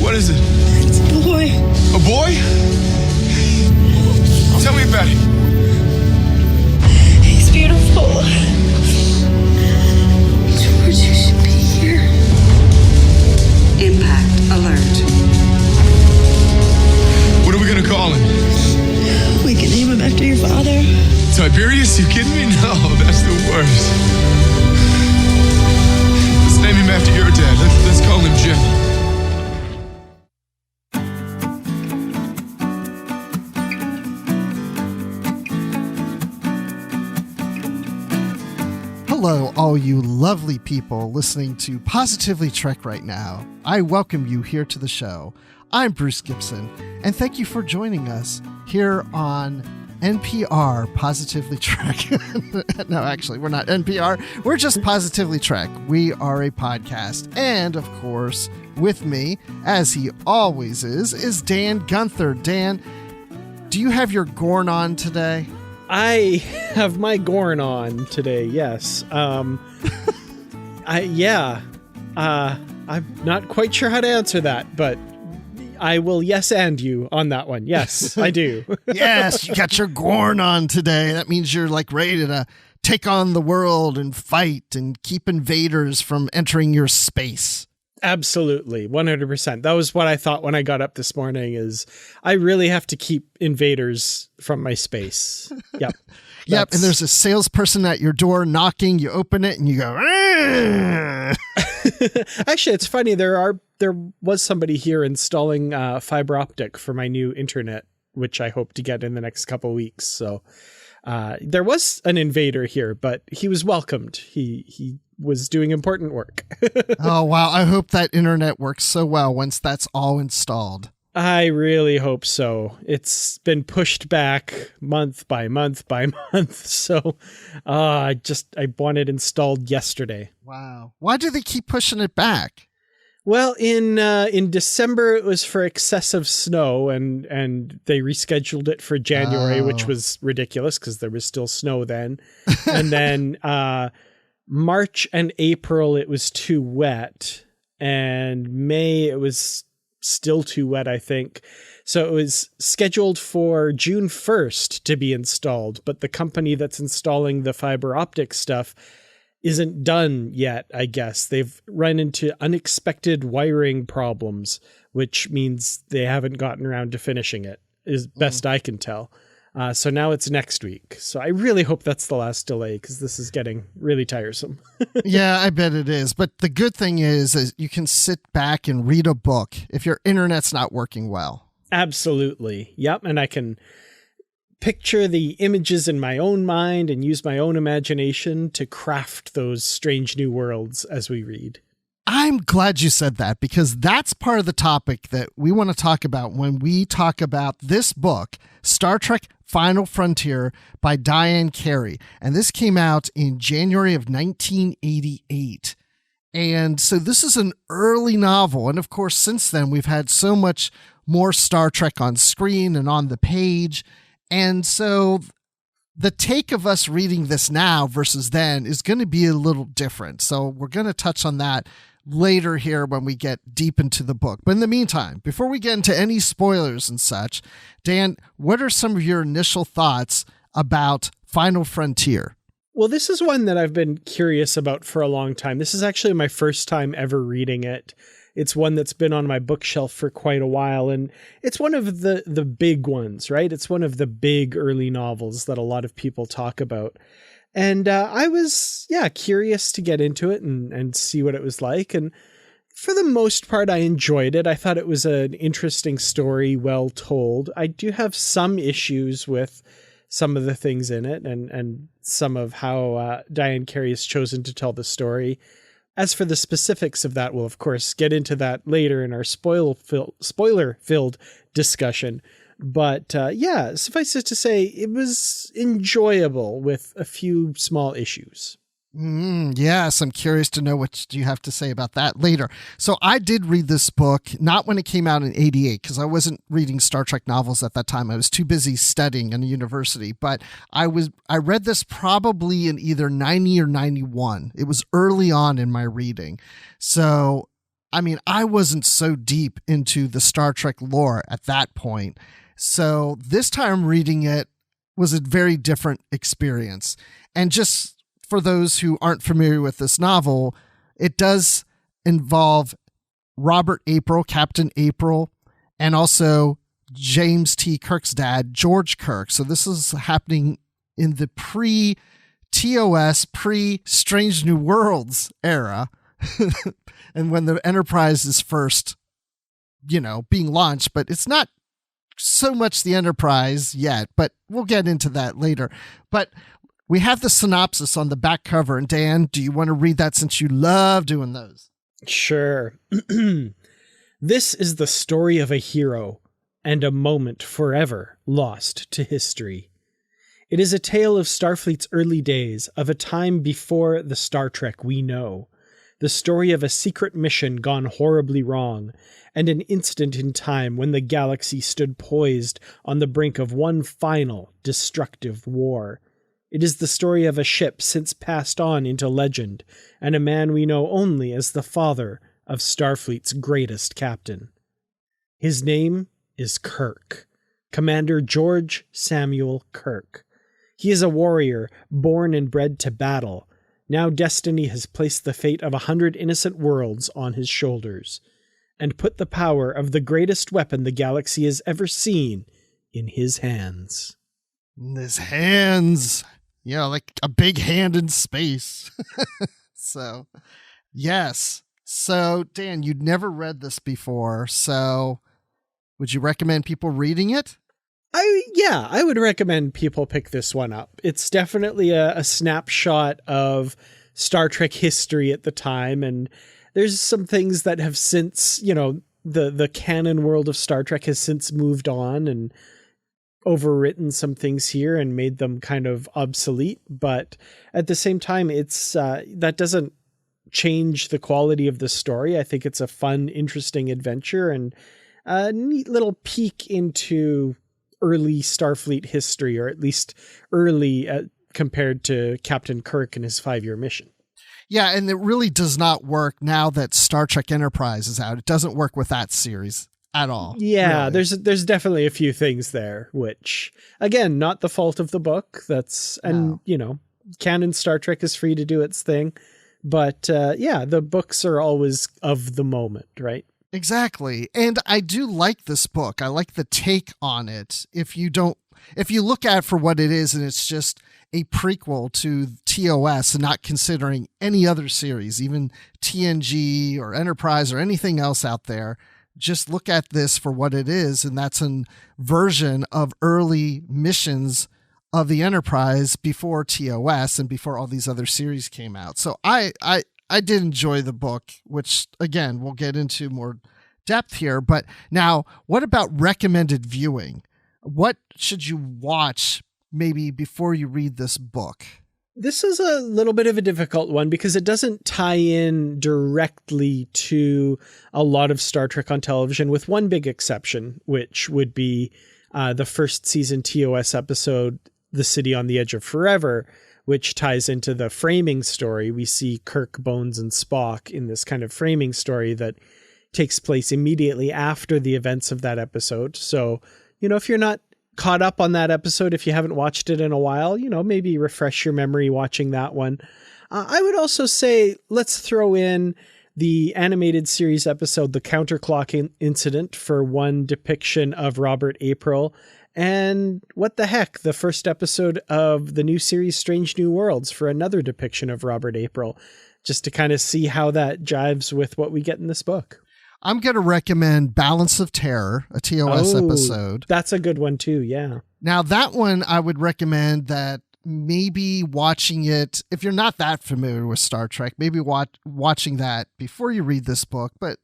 What is it? It's a boy. A boy? Tell me about it. He's beautiful. George, you should be here. Impact alert. What are we gonna call him? We can name him after your father. Tiberius? You kidding me? No, that's the worst. Let's name him after your dad. Let's call him Jim. Hello, all you lovely people listening to Positively Trek right now. I welcome you here to the show. I'm Bruce Gibson, and thank you for joining us here on NPR Positively Trek. No, actually, we're not NPR. We're just Positively Trek. We are a podcast. And, of course, with me, as he always is Dan Gunther. Dan, do you have your Gorn on today? I have my Gorn on today, yes. I'm not quite sure how to answer that, but I will yes and you on that one. Yes, I do. Yes, you got your Gorn on today. That means you're like ready to take on the world and fight and keep invaders from entering your space. Absolutely, 100%. That was what I thought when I got up this morning is I really have to keep invaders from my space. Yep. Yep, and there's a salesperson at your door knocking, you open it and you go, "Argh!" Actually, it's funny. There was somebody here installing fiber optic for my new internet, which I hope to get in the next couple of weeks. So there was an invader here, but he was welcomed. He was doing important work. Oh, wow. I hope that internet works so well once that's all installed. I really hope so. It's been pushed back month by month by month. So I want it installed yesterday. Wow. Why do they keep pushing it back? Well, in December, it was for excessive snow and they rescheduled it for January, which was ridiculous because there was still snow then. And then March and April, it was too wet, and May, it was still too wet, I think. So it was scheduled for June 1st to be installed, but the company that's installing the fiber optic stuff isn't done yet, I guess. They've run into unexpected wiring problems, which means they haven't gotten around to finishing it, is best I can tell. So now it's next week. So I really hope that's the last delay because this is getting really tiresome. Yeah, I bet it is. But the good thing is you can sit back and read a book if your internet's not working well. Absolutely. Yep. And I can picture the images in my own mind and use my own imagination to craft those strange new worlds as we read. I'm glad you said that because that's part of the topic that we want to talk about when we talk about this book, Star Trek Final Frontier by Diane Carey. And this came out in January of 1988. And so this is an early novel. And of course, since then, we've had so much more Star Trek on screen and on the page. And so the take of us reading this now versus then is going to be a little different. So we're going to touch on that later here when we get deep into the book. But in the meantime, before we get into any spoilers and such, Dan, what are some of your initial thoughts about Final Frontier? Well, this is one that I've been curious about for a long time. This is actually my first time ever reading it. It's one that's been on my bookshelf for quite a while, and it's one of the big ones, right? It's one of the big early novels that a lot of people talk about. And I was, curious to get into it and see what it was like. And for the most part, I enjoyed it. I thought it was an interesting story, well told. I do have some issues with some of the things in it and some of how Diane Carey has chosen to tell the story. As for the specifics of that, we'll, of course, get into that later in our spoiler-filled discussion. But suffice it to say, it was enjoyable with a few small issues. Yes, I'm curious to know what you have to say about that later. So I did read this book, not when it came out in 88, because I wasn't reading Star Trek novels at that time. I was too busy studying in a university, but I read this probably in either 90 or 91. It was early on in my reading. So I mean, I wasn't so deep into the Star Trek lore at that point. So this time reading it was a very different experience. And just for those who aren't familiar with this novel, it does involve Robert April, Captain April, and also James T. Kirk's dad, George Kirk. So this is happening in the pre-TOS, pre-Strange New Worlds era. And when the Enterprise is first, being launched, but it's not so much the Enterprise yet, but we'll get into that later. But we have the synopsis on the back cover. And Dan, do you want to read that since you love doing those? Sure. This is the story of a hero and a moment forever lost to history. It is a tale of Starfleet's early days, of a time before the Star Trek we know. The story of a secret mission gone horribly wrong, and an instant in time when the galaxy stood poised on the brink of one final, destructive war. It is the story of a ship since passed on into legend, and a man we know only as the father of Starfleet's greatest captain. His name is Kirk, Commander George Samuel Kirk. He is a warrior, born and bred to battle. Now destiny has placed the fate of 100 innocent worlds on his shoulders, and put the power of the greatest weapon the galaxy has ever seen in his hands. In his hands. Yeah, like a big hand in space. So, yes. So, Dan, you'd never read this before, so would you recommend people reading it? I would recommend people pick this one up. It's definitely a snapshot of Star Trek history at the time, and there's some things that have since, the canon world of Star Trek has since moved on and overwritten some things here and made them kind of obsolete. But at the same time, it's that doesn't change the quality of the story. I think it's a fun, interesting adventure and a neat little peek into early Starfleet history, or at least early compared to Captain Kirk and his 5-year mission. Yeah, and it really does not work now that Star Trek Enterprise is out. It doesn't work with that series at all. Yeah, really. there's definitely a few things there, which, again, not the fault of the book. Canon Star Trek is free to do its thing. But the books are always of the moment, right? Exactly. And I do like this book. I like the take on it. If you look at it for what it is, and it's just a prequel to TOS and not considering any other series, even TNG or Enterprise or anything else out there, just look at this for what it is. And that's a version of early missions of the Enterprise before TOS and before all these other series came out. So I did enjoy the book, which, again, we'll get into more depth here. But now, what about recommended viewing? What should you watch maybe before you read this book? This is a little bit of a difficult one because it doesn't tie in directly to a lot of Star Trek on television, with one big exception, which would be the first season TOS episode, The City on the Edge of Forever, which ties into the framing story. We see Kirk, Bones, and Spock in this kind of framing story that takes place immediately after the events of that episode. So, if you're not caught up on that episode, if you haven't watched it in a while, maybe refresh your memory watching that one. I would also say, let's throw in the animated series episode, The Counterclock Incident, for one depiction of Robert April. And what the heck, the first episode of the new series Strange New Worlds for another depiction of Robert April, just to kind of see how that jives with what we get in this book. I'm going to recommend Balance of Terror, a TOS episode. That's a good one too, yeah. Now, that one I would recommend that maybe watching it, if you're not that familiar with Star Trek, maybe watching that before you read this book, but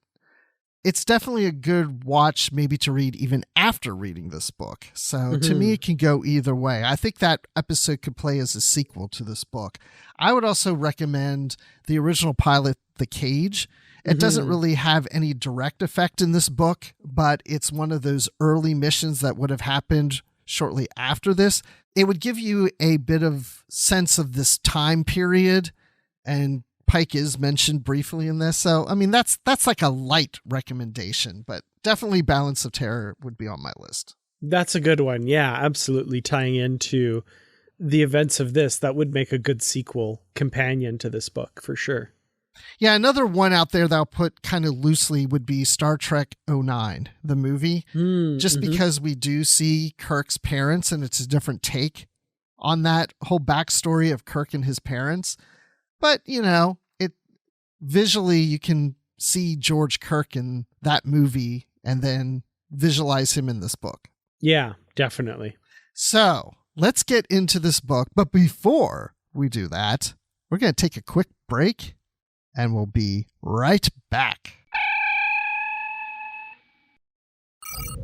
it's definitely a good watch maybe to read even after reading this book. So to me, it can go either way. I think that episode could play as a sequel to this book. I would also recommend the original pilot, The Cage. It doesn't really have any direct effect in this book, but it's one of those early missions that would have happened shortly after this. It would give you a bit of sense of this time period and Pike is mentioned briefly in this. So, I mean, that's like a light recommendation, but definitely Balance of Terror would be on my list. That's a good one. Yeah, absolutely. Tying into the events of this, that would make a good sequel companion to this book for sure. Yeah, another one out there that I'll put kind of loosely would be Star Trek 09, the movie, just because we do see Kirk's parents and it's a different take on that whole backstory of Kirk and his parents. But, you know, it visually you can see George Kirk in that movie and then visualize him in this book. Yeah, definitely. So let's get into this book. But before we do that, we're going to take a quick break and we'll be right back.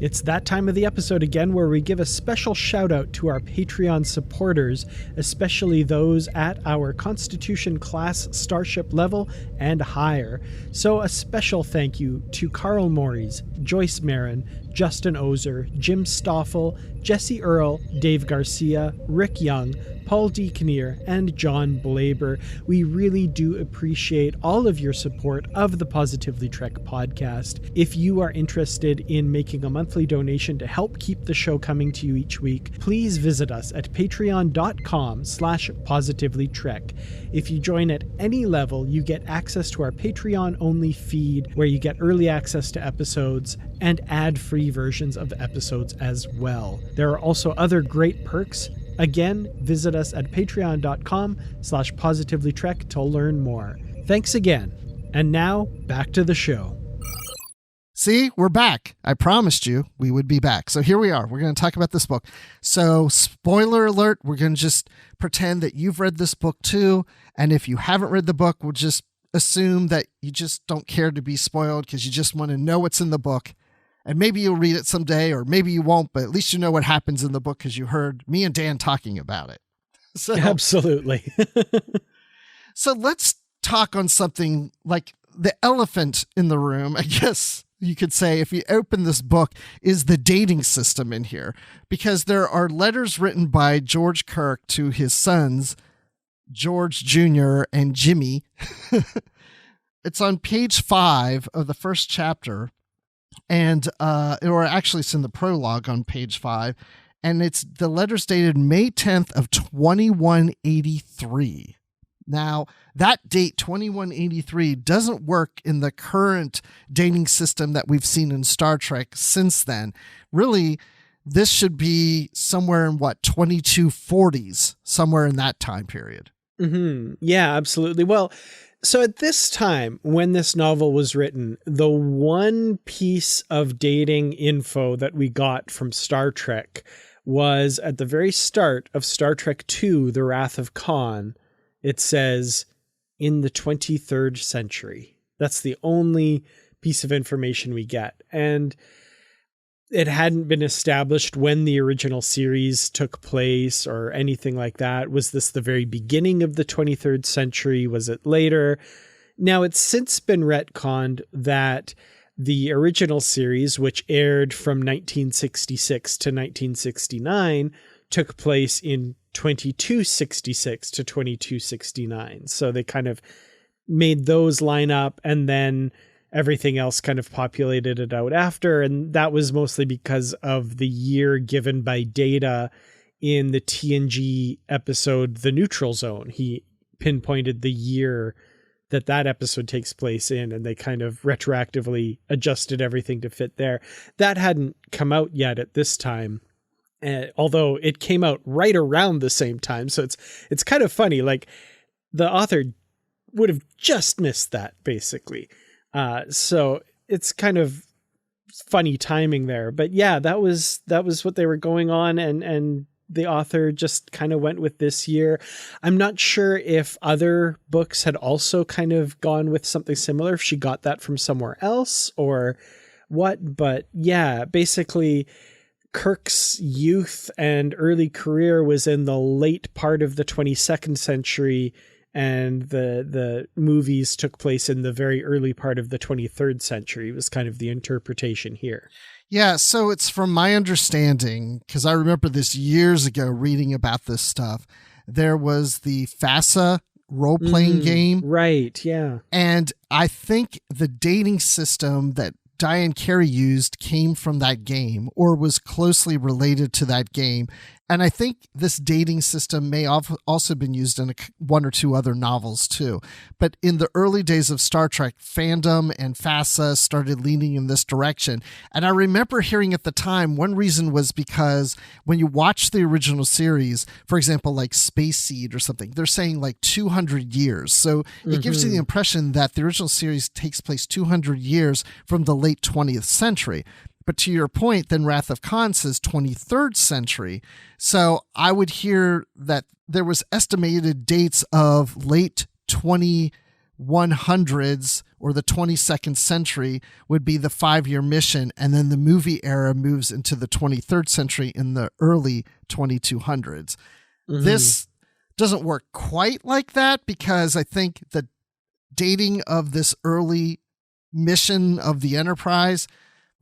It's that time of the episode again where we give a special shout out to our Patreon supporters, especially those at our Constitution class starship level and higher. So a special thank you to Carl Morris, Joyce Marin, Justin Ozer, Jim Stoffel, Jesse Earl, Dave Garcia, Rick Young, Paul D. Kinnear, and John Blaber. We really do appreciate all of your support of the Positively Trek podcast. If you are interested in making a monthly donation to help keep the show coming to you each week, please visit us at patreon.com/positivelytrek. If you join at any level, you get access to our Patreon-only feed where you get early access to episodes and ad-free versions of the episodes as well. There are also other great perks. Again, visit us at patreon.com/positivelytrek to learn more. Thanks again. And now, back to the show. See, we're back. I promised you we would be back. So here we are. We're going to talk about this book. So spoiler alert, we're going to just pretend that you've read this book too. And if you haven't read the book, we'll just assume that you just don't care to be spoiled because you just want to know what's in the book. And maybe you'll read it someday, or maybe you won't, but at least you know what happens in the book because you heard me and Dan talking about it. So, absolutely. So let's talk on something like the elephant in the room, I guess you could say, if you open this book, is the dating system in here. Because there are letters written by George Kirk to his sons, George Jr. and Jimmy. It's on page 5 of the first chapter. And, or actually it's in the prologue on page 5, and it's the letters dated May 10th of 2183. Now, that date, 2183, doesn't work in the current dating system that we've seen in Star Trek since then. Really, this should be somewhere in 2240s, somewhere in that time period. Mm-hmm. Yeah, absolutely. Well, so at this time, when this novel was written, the one piece of dating info that we got from Star Trek was at the very start of Star Trek II, The Wrath of Khan. It says, in the 23rd century. That's the only piece of information we get. And it hadn't been established when the original series took place or anything like that. Was this the very beginning of the 23rd century? Was it later? Now, it's since been retconned that the original series, which aired from 1966 to 1969, took place in 2266 to 2269. So they kind of made those line up, and then everything else kind of populated it out after. And that was mostly because of the year given by Data in the TNG episode, The Neutral Zone. He pinpointed the year that episode takes place in, and they kind of retroactively adjusted everything to fit there. That hadn't come out yet at this time. Although it came out right around the same time. So it's kind of funny. Like, the author would have just missed that, basically. So it's kind of funny timing there, but yeah, that was what they were going on. And the author just kind of went with this year. I'm not sure if other books had also kind of gone with something similar, if she got that from somewhere else or what, but yeah, basically Kirk's youth and early career was in the late part of the 22nd century, and the movies took place in the very early part of the 23rd century was kind of the interpretation here. Yeah, so it's from my understanding, because I remember this years ago reading about this stuff, there was the FASA role-playing game. Right, yeah. And I think the dating system that Diane Carey used came from that game or was closely related to that game. And I think this dating system may have also been used in one or two other novels too. But in the early days of Star Trek, fandom and FASA started leaning in this direction. And I remember hearing at the time, one reason was because when you watch the original series, for example, like Space Seed or something, they're saying like 200 years. So it gives you the impression that the original series takes place 200 years from the late 20th century. But to your point, then Wrath of Khan says 23rd century. So I would hear that there was estimated dates of late 2100s or the 22nd century would be the 5-year mission. And then the movie era moves into the 23rd century in the early 2200s. This doesn't work quite like that because I think the dating of this early mission of the Enterprise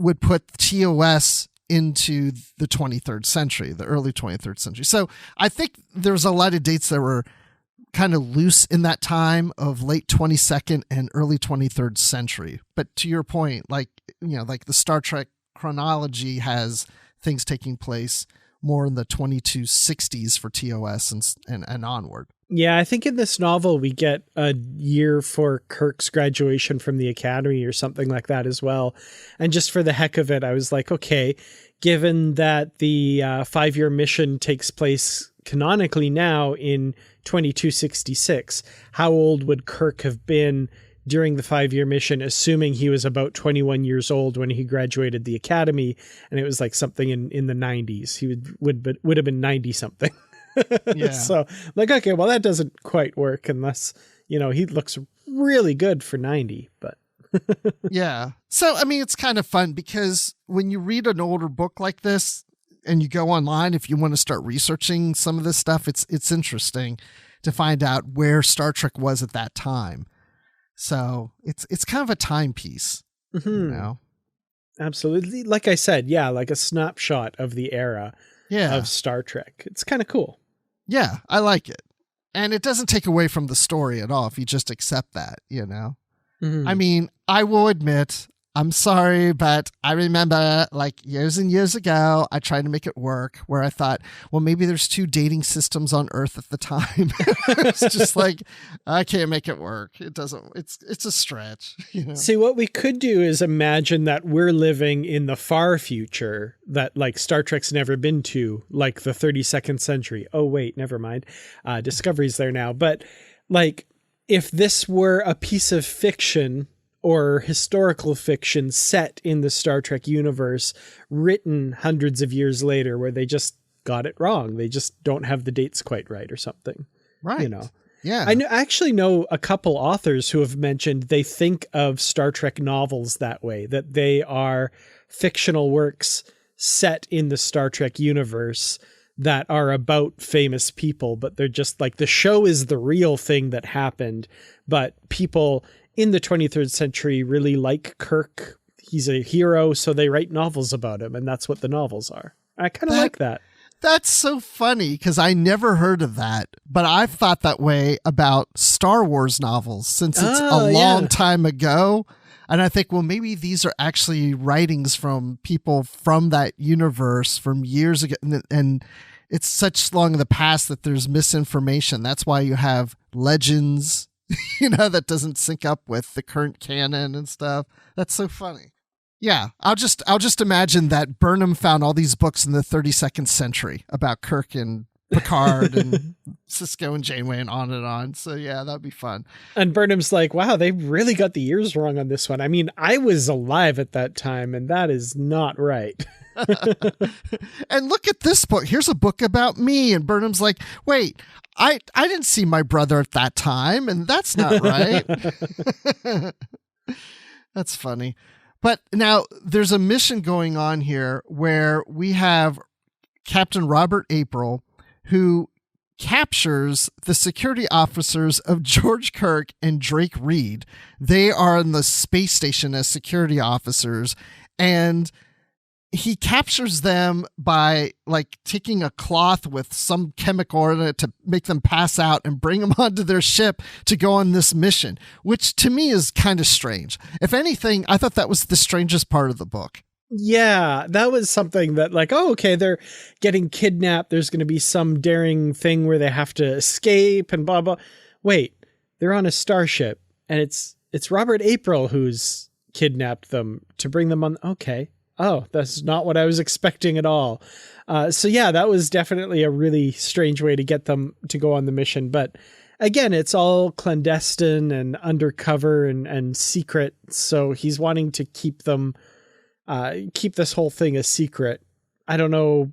would put TOS into the 23rd century, the early 23rd century. So I think there's a lot of dates that were kind of loose in that time of late 22nd and early 23rd century. But to your point, like the Star Trek chronology has things taking place more in the 2260s for TOS and onward. Yeah, I think in this novel we get a year for Kirk's graduation from the academy or something like that as well. And just for the heck of it, I was like, okay, given that the 5-year mission takes place canonically now in 2266, how old would Kirk have been during the 5-year mission, assuming he was about 21 years old when he graduated the academy? And it was like something in the 90s. He would have been 90 something. Yeah. So like, okay, well, that doesn't quite work unless, he looks really good for 90, but yeah. So, I mean, it's kind of fun because when you read an older book like this and you go online, if you want to start researching some of this stuff, it's interesting to find out where Star Trek was at that time. So it's kind of a timepiece, Absolutely. Like I said, yeah, like a snapshot of the era of Star Trek. It's kind of cool. Yeah, I like it. And it doesn't take away from the story at all if you just accept that, I mean, I will admit, I'm sorry, but I remember like years and years ago, I tried to make it work where I thought, well, maybe there's 2 dating systems on Earth at the time. It's just like, I can't make it work. It doesn't, it's a stretch. See, what we could do is imagine that we're living in the far future that like Star Trek's never been to, like the 32nd century. Oh, wait, never mind. Discovery's there now. But like, if this were a piece of fiction or historical fiction set in the Star Trek universe, written hundreds of years later, where they just got it wrong. They just don't have the dates quite right or something. Right. Yeah. I actually know a couple authors who have mentioned they think of Star Trek novels that way, that they are fictional works set in the Star Trek universe that are about famous people, but they're just like the show is the real thing that happened, but people in the 23rd century really like Kirk. He's a hero, so they write novels about him, and that's what the novels are. I kind of like that. That's so funny because I never heard of that, but I've thought that way about Star Wars novels since it's a long time ago. And I think, well, maybe these are actually writings from people from that universe from years ago. And it's such long in the past that there's misinformation. That's why you have legends, that doesn't sync up with the current canon and stuff. That's so funny. Yeah, I'll just imagine that Burnham found all these books in the 32nd century about Kirk and Picard and Sisko and Janeway and on and on. So yeah, that'd be fun. And Burnham's like, wow, they really got the years wrong on this one. I mean, I was alive at that time, and that is not right. And look at this book. Here's a book about me. And Burnham's like, wait, I didn't see my brother at that time, and that's not right. That's funny. But now there's a mission going on here where we have Captain Robert April, who captures the security officers of George Kirk and Drake Reed. They are in the space station as security officers, and he captures them by like taking a cloth with some chemical in it to make them pass out and bring them onto their ship to go on this mission, which to me is kind of strange. If anything, I thought that was the strangest part of the book. Yeah, that was something that like, oh, okay, they're getting kidnapped. There's going to be some daring thing where they have to escape and blah, blah. Wait, they're on a starship and it's Robert April who's kidnapped them to bring them on. Okay. Oh, that's not what I was expecting at all. So yeah, that was definitely a really strange way to get them to go on the mission. But again, it's all clandestine and undercover and secret. So he's wanting to keep them, keep this whole thing a secret. I don't know.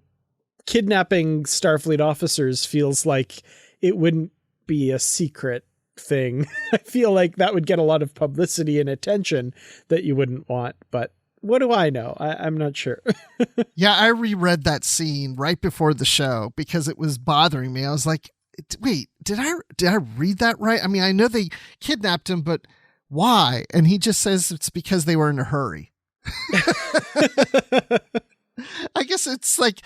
Kidnapping Starfleet officers feels like it wouldn't be a secret thing. I feel like that would get a lot of publicity and attention that you wouldn't want, but what do I know? I'm not sure. Yeah, I reread that scene right before the show because it was bothering me. I was like, wait, did I read that right? I mean, I know they kidnapped him, but why? And he just says it's because they were in a hurry. I guess it's like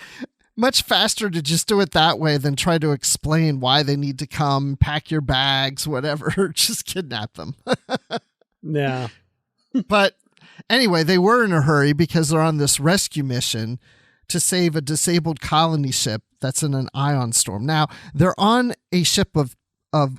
much faster to just do it that way than try to explain why they need to come, pack your bags, whatever. Just kidnap them. Yeah. But anyway, they were in a hurry because they're on this rescue mission to save a disabled colony ship that's in an ion storm. Now, they're on a ship of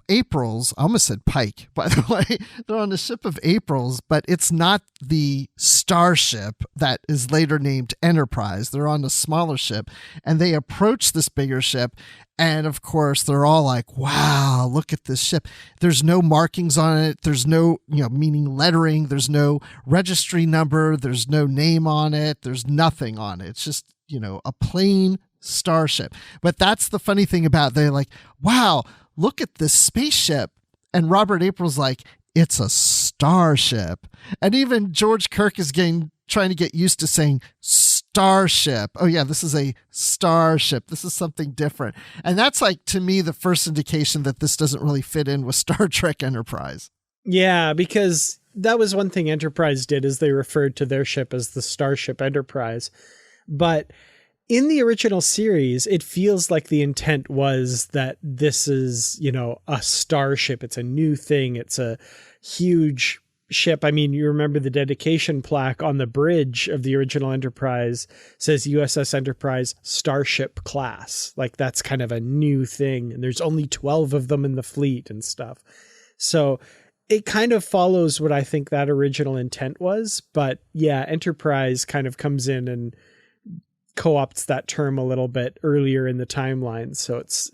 April's. I almost said Pike, by the way. They're on a ship of April's, but it's not the starship that is later named Enterprise. They're on a smaller ship, and they approach this bigger ship, and of course, they're all like, wow, look at this ship. There's no markings on it. There's no, meaning lettering. There's no registry number. There's no name on it. There's nothing on it. It's just, a plain starship. But that's the funny thing about it. They're like, wow, look at this spaceship. And Robert April's like, it's a starship. And even George Kirk is trying to get used to saying starship. Oh yeah, this is a starship. This is something different. And that's like, to me, the first indication that this doesn't really fit in with Star Trek Enterprise. Yeah, because that was one thing Enterprise did, is they referred to their ship as the Starship Enterprise. But in the original series, it feels like the intent was that this is, a starship. It's a new thing. It's a huge ship. I mean, you remember the dedication plaque on the bridge of the original Enterprise says USS Enterprise Starship Class. Like, that's kind of a new thing. And there's only 12 of them in the fleet and stuff. So it kind of follows what I think that original intent was. But yeah, Enterprise kind of comes in and co-opts that term a little bit earlier in the timeline. So it's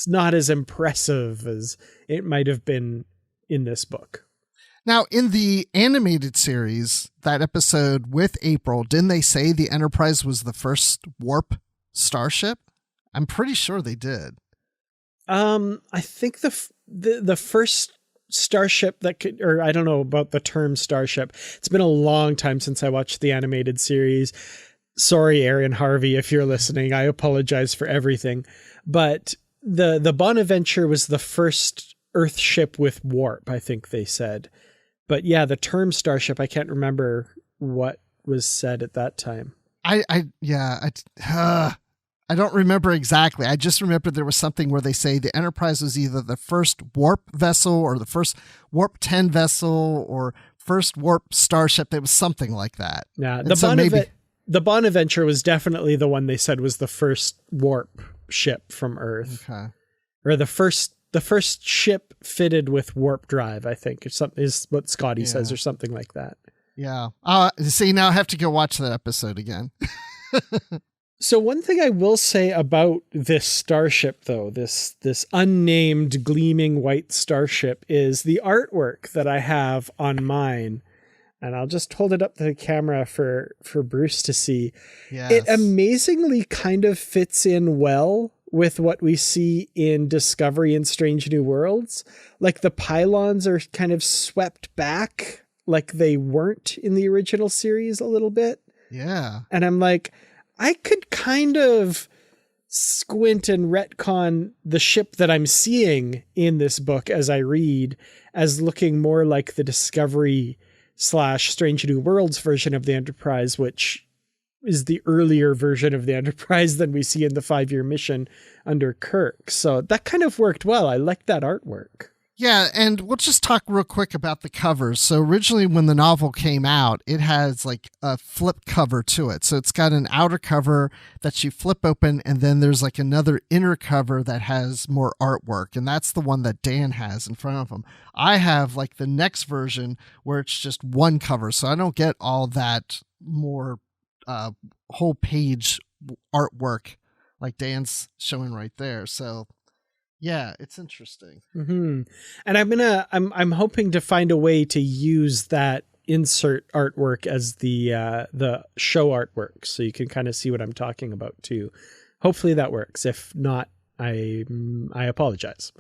not as impressive as it might have been in this book. Now, in the animated series, that episode with April, didn't they say the Enterprise was the first warp starship? I'm pretty sure they did. I think the first starship that could, or I don't know about the term starship. It's been a long time since I watched the animated series. Sorry, Aaron Harvey, if you're listening, I apologize for everything. But the Bonaventure was the first Earth ship with warp, I think they said. But yeah, the term starship, I can't remember what was said at that time. I don't remember exactly. I just remember there was something where they say the Enterprise was either the first warp vessel or the first warp 10 vessel or first warp starship. It was something like that. Yeah, the Bonaventure was definitely the one they said was the first warp ship from Earth. Okay. Or the first ship fitted with warp drive, I think, is what Scotty says, or something like that. Yeah. See, now I have to go watch that episode again. So one thing I will say about this starship, though, this unnamed gleaming white starship, is the artwork that I have on mine. And I'll just hold it up to the camera for Bruce to see. Yes. It amazingly kind of fits in well with what we see in Discovery and Strange New Worlds. Like the pylons are kind of swept back like they weren't in the original series a little bit. Yeah. And I'm like, I could kind of squint and retcon the ship that I'm seeing in this book as I read as looking more like the Discovery / Strange New Worlds version of the Enterprise, which is the earlier version of the Enterprise than we see in the 5-year mission under Kirk. So that kind of worked well. I liked that artwork. Yeah, and we'll just talk real quick about the covers. So originally when the novel came out, it has like a flip cover to it. So it's got an outer cover that you flip open, and then there's like another inner cover that has more artwork, and that's the one that Dan has in front of him. I have like the next version where it's just one cover, so I don't get all that more whole page artwork like Dan's showing right there. So yeah, it's interesting. Mm-hmm. And I'm hoping to find a way to use that insert artwork as the show artwork, so you can kind of see what I'm talking about too. Hopefully that works. If not, I apologize.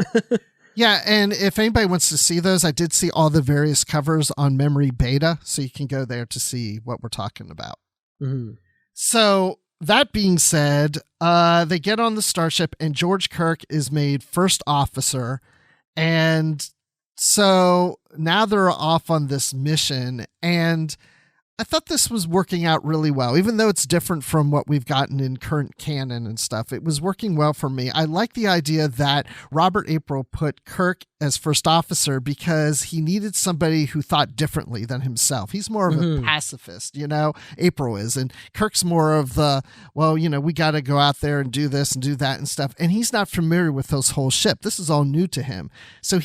Yeah, and if anybody wants to see those, I did see all the various covers on Memory Beta, so you can go there to see what we're talking about. Mm-hmm. So that being said, they get on the starship and George Kirk is made first officer. And so now they're off on this mission. And I thought this was working out really well, even though it's different from what we've gotten in current canon and stuff. It was working well for me. I like the idea that Robert April put Kirk as first officer because he needed somebody who thought differently than himself. He's more of a pacifist, April is. And Kirk's more of the, well, we got to go out there and do this and do that and stuff. And he's not familiar with those whole ship. This is all new to him. So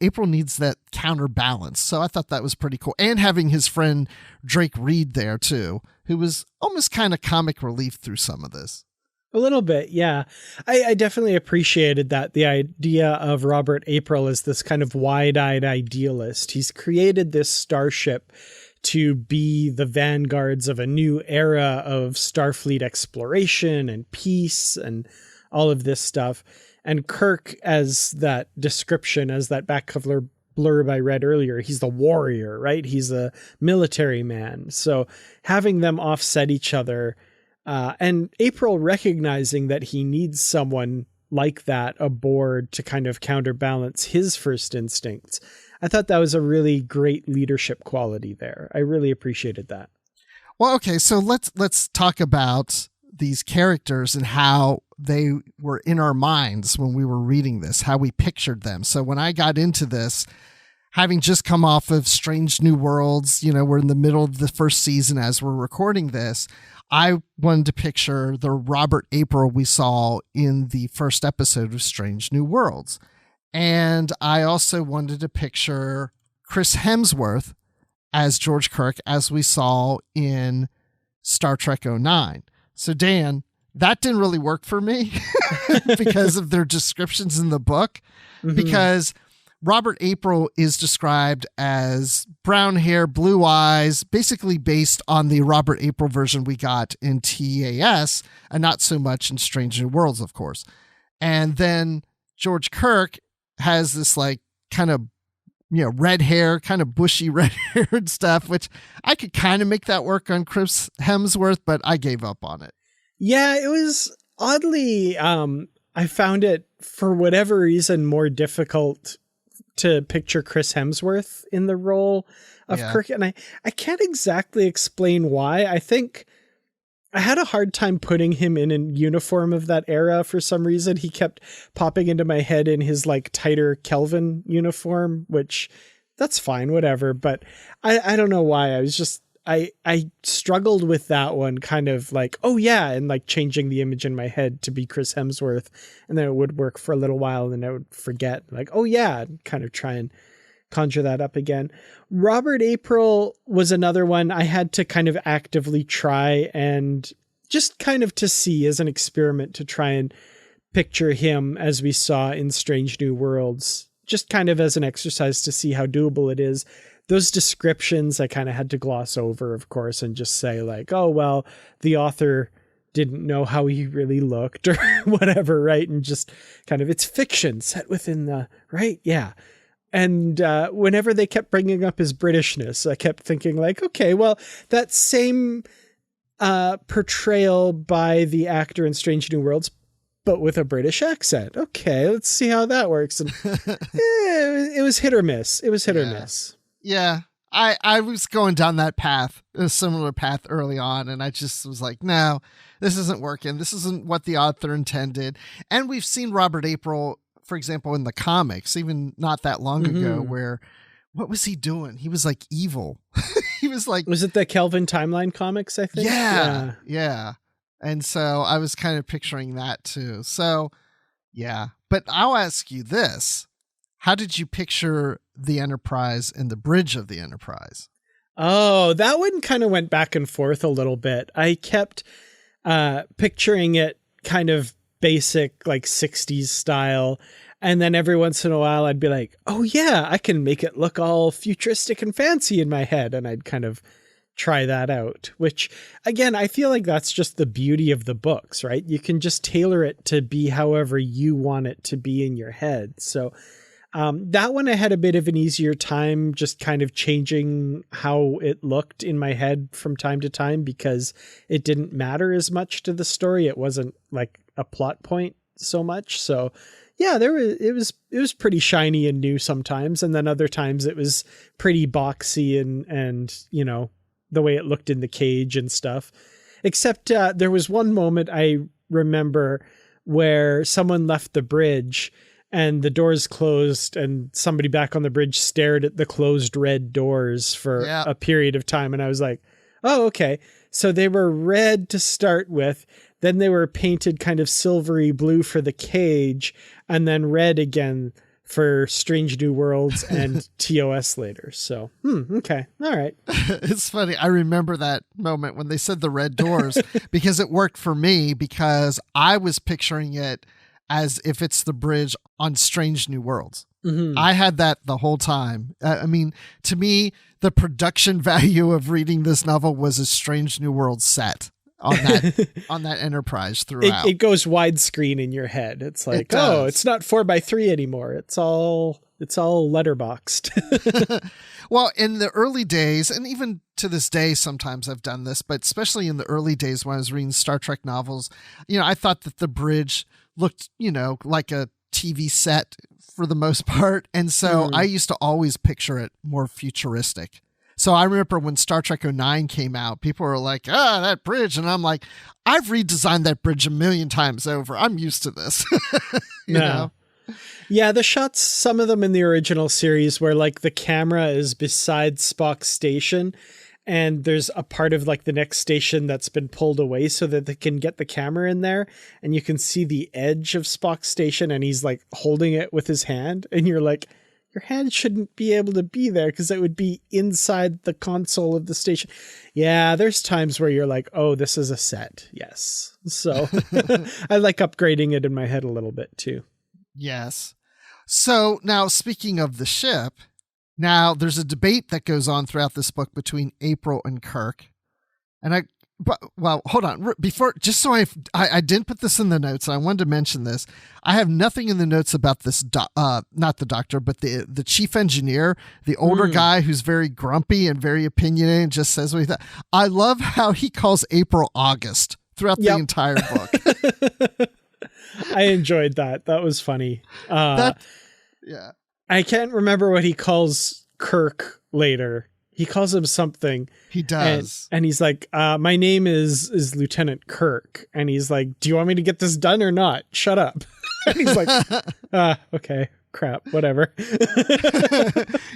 April needs that counterbalance. So I thought that was pretty cool. And having his friend Drake Reed there too, who was almost kind of comic relief through some of this. A little bit, yeah. I definitely appreciated that. The idea of Robert April as this kind of wide-eyed idealist. He's created this starship to be the vanguards of a new era of Starfleet exploration and peace and all of this stuff. And Kirk, as that description, as that back cover blurb I read earlier, he's the warrior, right? He's a military man. So having them offset each other, and April recognizing that he needs someone like that aboard to kind of counterbalance his first instincts. I thought that was a really great leadership quality there. I really appreciated that. Well, okay, so let's talk about these characters and how they were in our minds when we were reading this, how we pictured them. So when I got into this, having just come off of Strange New Worlds, we're in the middle of the first season as we're recording this, I wanted to picture the Robert April we saw in the first episode of Strange New Worlds. And I also wanted to picture Chris Hemsworth as George Kirk as we saw in Star Trek 09. So Dan, that didn't really work for me because of their descriptions in the book, because Robert April is described as brown hair, blue eyes, basically based on the Robert April version we got in TAS, and not so much in Strange New Worlds, of course. And then George Kirk has this like kind of, red hair, kind of bushy red hair and stuff, which I could kind of make that work on Chris Hemsworth, but I gave up on it. Yeah, it was oddly, I found it for whatever reason more difficult to picture Chris Hemsworth in the role of Kirk. And I can't exactly explain why. I think I had a hard time putting him in a uniform of that era for some reason. He kept popping into my head in his like tighter Kelvin uniform, which that's fine, whatever. But I don't know why. I struggled with that one, kind of like, oh yeah, and like changing the image in my head to be Chris Hemsworth, and then it would work for a little while, and then I would forget, like, oh yeah, and kind of try and conjure that up again. Robert April was another one I had to kind of actively try and just kind of to see as an experiment to try and picture him as we saw in Strange New Worlds, just kind of as an exercise to see how doable it is. Those descriptions I kind of had to gloss over, of course, and just say like, oh, well, the author didn't know how he really looked or whatever, right? And just kind of, it's fiction set within the, right? Yeah. And whenever they kept bringing up his Britishness, I kept thinking like, okay, well, that same portrayal by the actor in Strange New Worlds, but with a British accent. Okay, let's see how that works. And it was hit or miss. It was hit or miss. Yeah, I was going down that path, a similar path early on, and I just was like, no, this isn't working. This isn't what the author intended. And we've seen Robert April, for example, in the comics, even not that long ago, where what was he doing? He was like evil. He was like, was it the Kelvin Timeline comics, I think? Yeah. And so I was kind of picturing that too. So yeah, but I'll ask you this. How did you picture the Enterprise and the bridge of the Enterprise? Oh, that one kind of went back and forth a little bit. I kept picturing it kind of basic, like 60s style. And then every once in a while I'd be like, oh yeah, I can make it look all futuristic and fancy in my head. And I'd kind of try that out, which again, I feel like that's just the beauty of the books, right? You can just tailor it to be however you want it to be in your head. So that one I had a bit of an easier time just kind of changing how it looked in my head from time to time because it didn't matter as much to the story. It wasn't like a plot point so much. So yeah, it was pretty shiny and new sometimes. And then other times it was pretty boxy and, you know, the way it looked in the cage and stuff, except there was one moment I remember where someone left the bridge and the doors closed and somebody back on the bridge stared at the closed red doors for a period of time. And I was like, oh, okay. So they were red to start with. Then they were painted kind of silvery blue for the cage and then red again for Strange New Worlds and TOS later. So, okay. All right. It's funny. I remember that moment when they said the red doors because it worked for me because I was picturing it as if it's the bridge on Strange New Worlds. I had that the whole time. I mean, to me, the production value of reading this novel was a Strange New Worlds set on that Enterprise throughout. It goes widescreen in your head. It's like, it's not 4:3 anymore. It's all letterboxed. Well, in the early days, and even to this day, sometimes I've done this, but especially in the early days when I was reading Star Trek novels, you know, I thought that the bridge looked, you know, like a TV set for the most part. And so I used to always picture it more futuristic. So I remember when Star Trek 09 came out, people were like, that bridge. And I'm like, I've redesigned that bridge a million times over. I'm used to this. you know? Yeah, the shots, some of them in the original series where like the camera is beside Spock's station and there's a part of like the next station that's been pulled away so that they can get the camera in there and you can see the edge of Spock's station and he's like holding it with his hand and you're like, your hand shouldn't be able to be there because it would be inside the console of the station. Yeah, there's times where you're like, oh, this is a set. Yes. So I like upgrading it in my head a little bit too. Yes. So now speaking of the ship, now there's a debate that goes on throughout this book between April and Kirk. And hold on. Before, just so I didn't put this in the notes, and I wanted to mention this. I have nothing in the notes about this, not the doctor, but the chief engineer, the older guy who's very grumpy and very opinionated and just says what he thought. I love how he calls April August throughout the entire book. I enjoyed that. That was funny. Yeah. I can't remember what he calls Kirk later. He calls him something. He does. And he's like, my name is Lieutenant Kirk. And he's like, do you want me to get this done or not? Shut up. And he's like, okay, crap, whatever.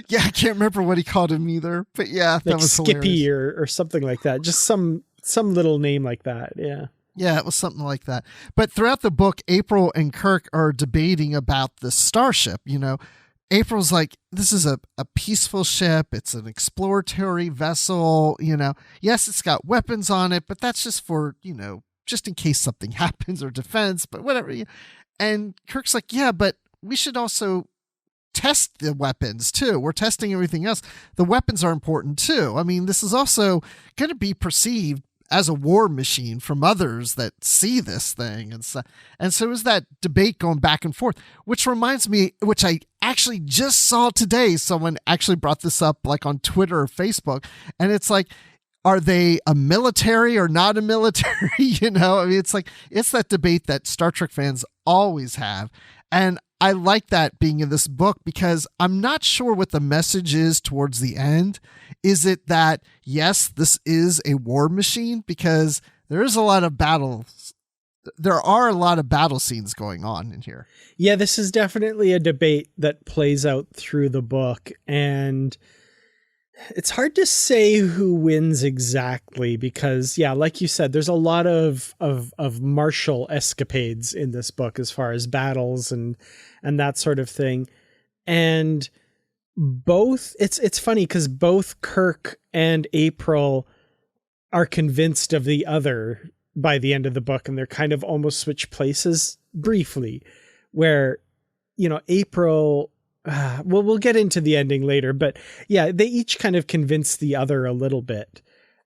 Yeah, I can't remember what he called him either. But yeah, that was Skippy hilarious. or something like that. Just some little name like that. Yeah. Yeah, it was something like that. But throughout the book, April and Kirk are debating about the starship, you know. April's like, this is a peaceful ship. It's an exploratory vessel, you know. Yes, it's got weapons on it, but that's just for, you know, just in case something happens or defense, but whatever. And Kirk's like, yeah, but we should also test the weapons too. We're testing everything else. The weapons are important too. I mean, this is also going to be perceived as a war machine from others that see this thing. And so it was that debate going back and forth, which reminds me, which I actually just saw today. Someone actually brought this up like on Twitter or Facebook. And it's like, are they a military or not a military? You know, I mean, it's like, it's that debate that Star Trek fans always have. And I like that being in this book because I'm not sure what the message is towards the end. Is it that, yes, this is a war machine? Because there is a lot of battles. There are a lot of battle scenes going on in here. Yeah, this is definitely a debate that plays out through the book. And it's hard to say who wins exactly because, yeah, like you said, there's a lot of martial escapades in this book as far as battles and that sort of thing. And both, it's funny because both Kirk and April are convinced of the other by the end of the book, and they're kind of almost switch places briefly, where, you know, April, well, we'll get into the ending later, but yeah, they each kind of convince the other a little bit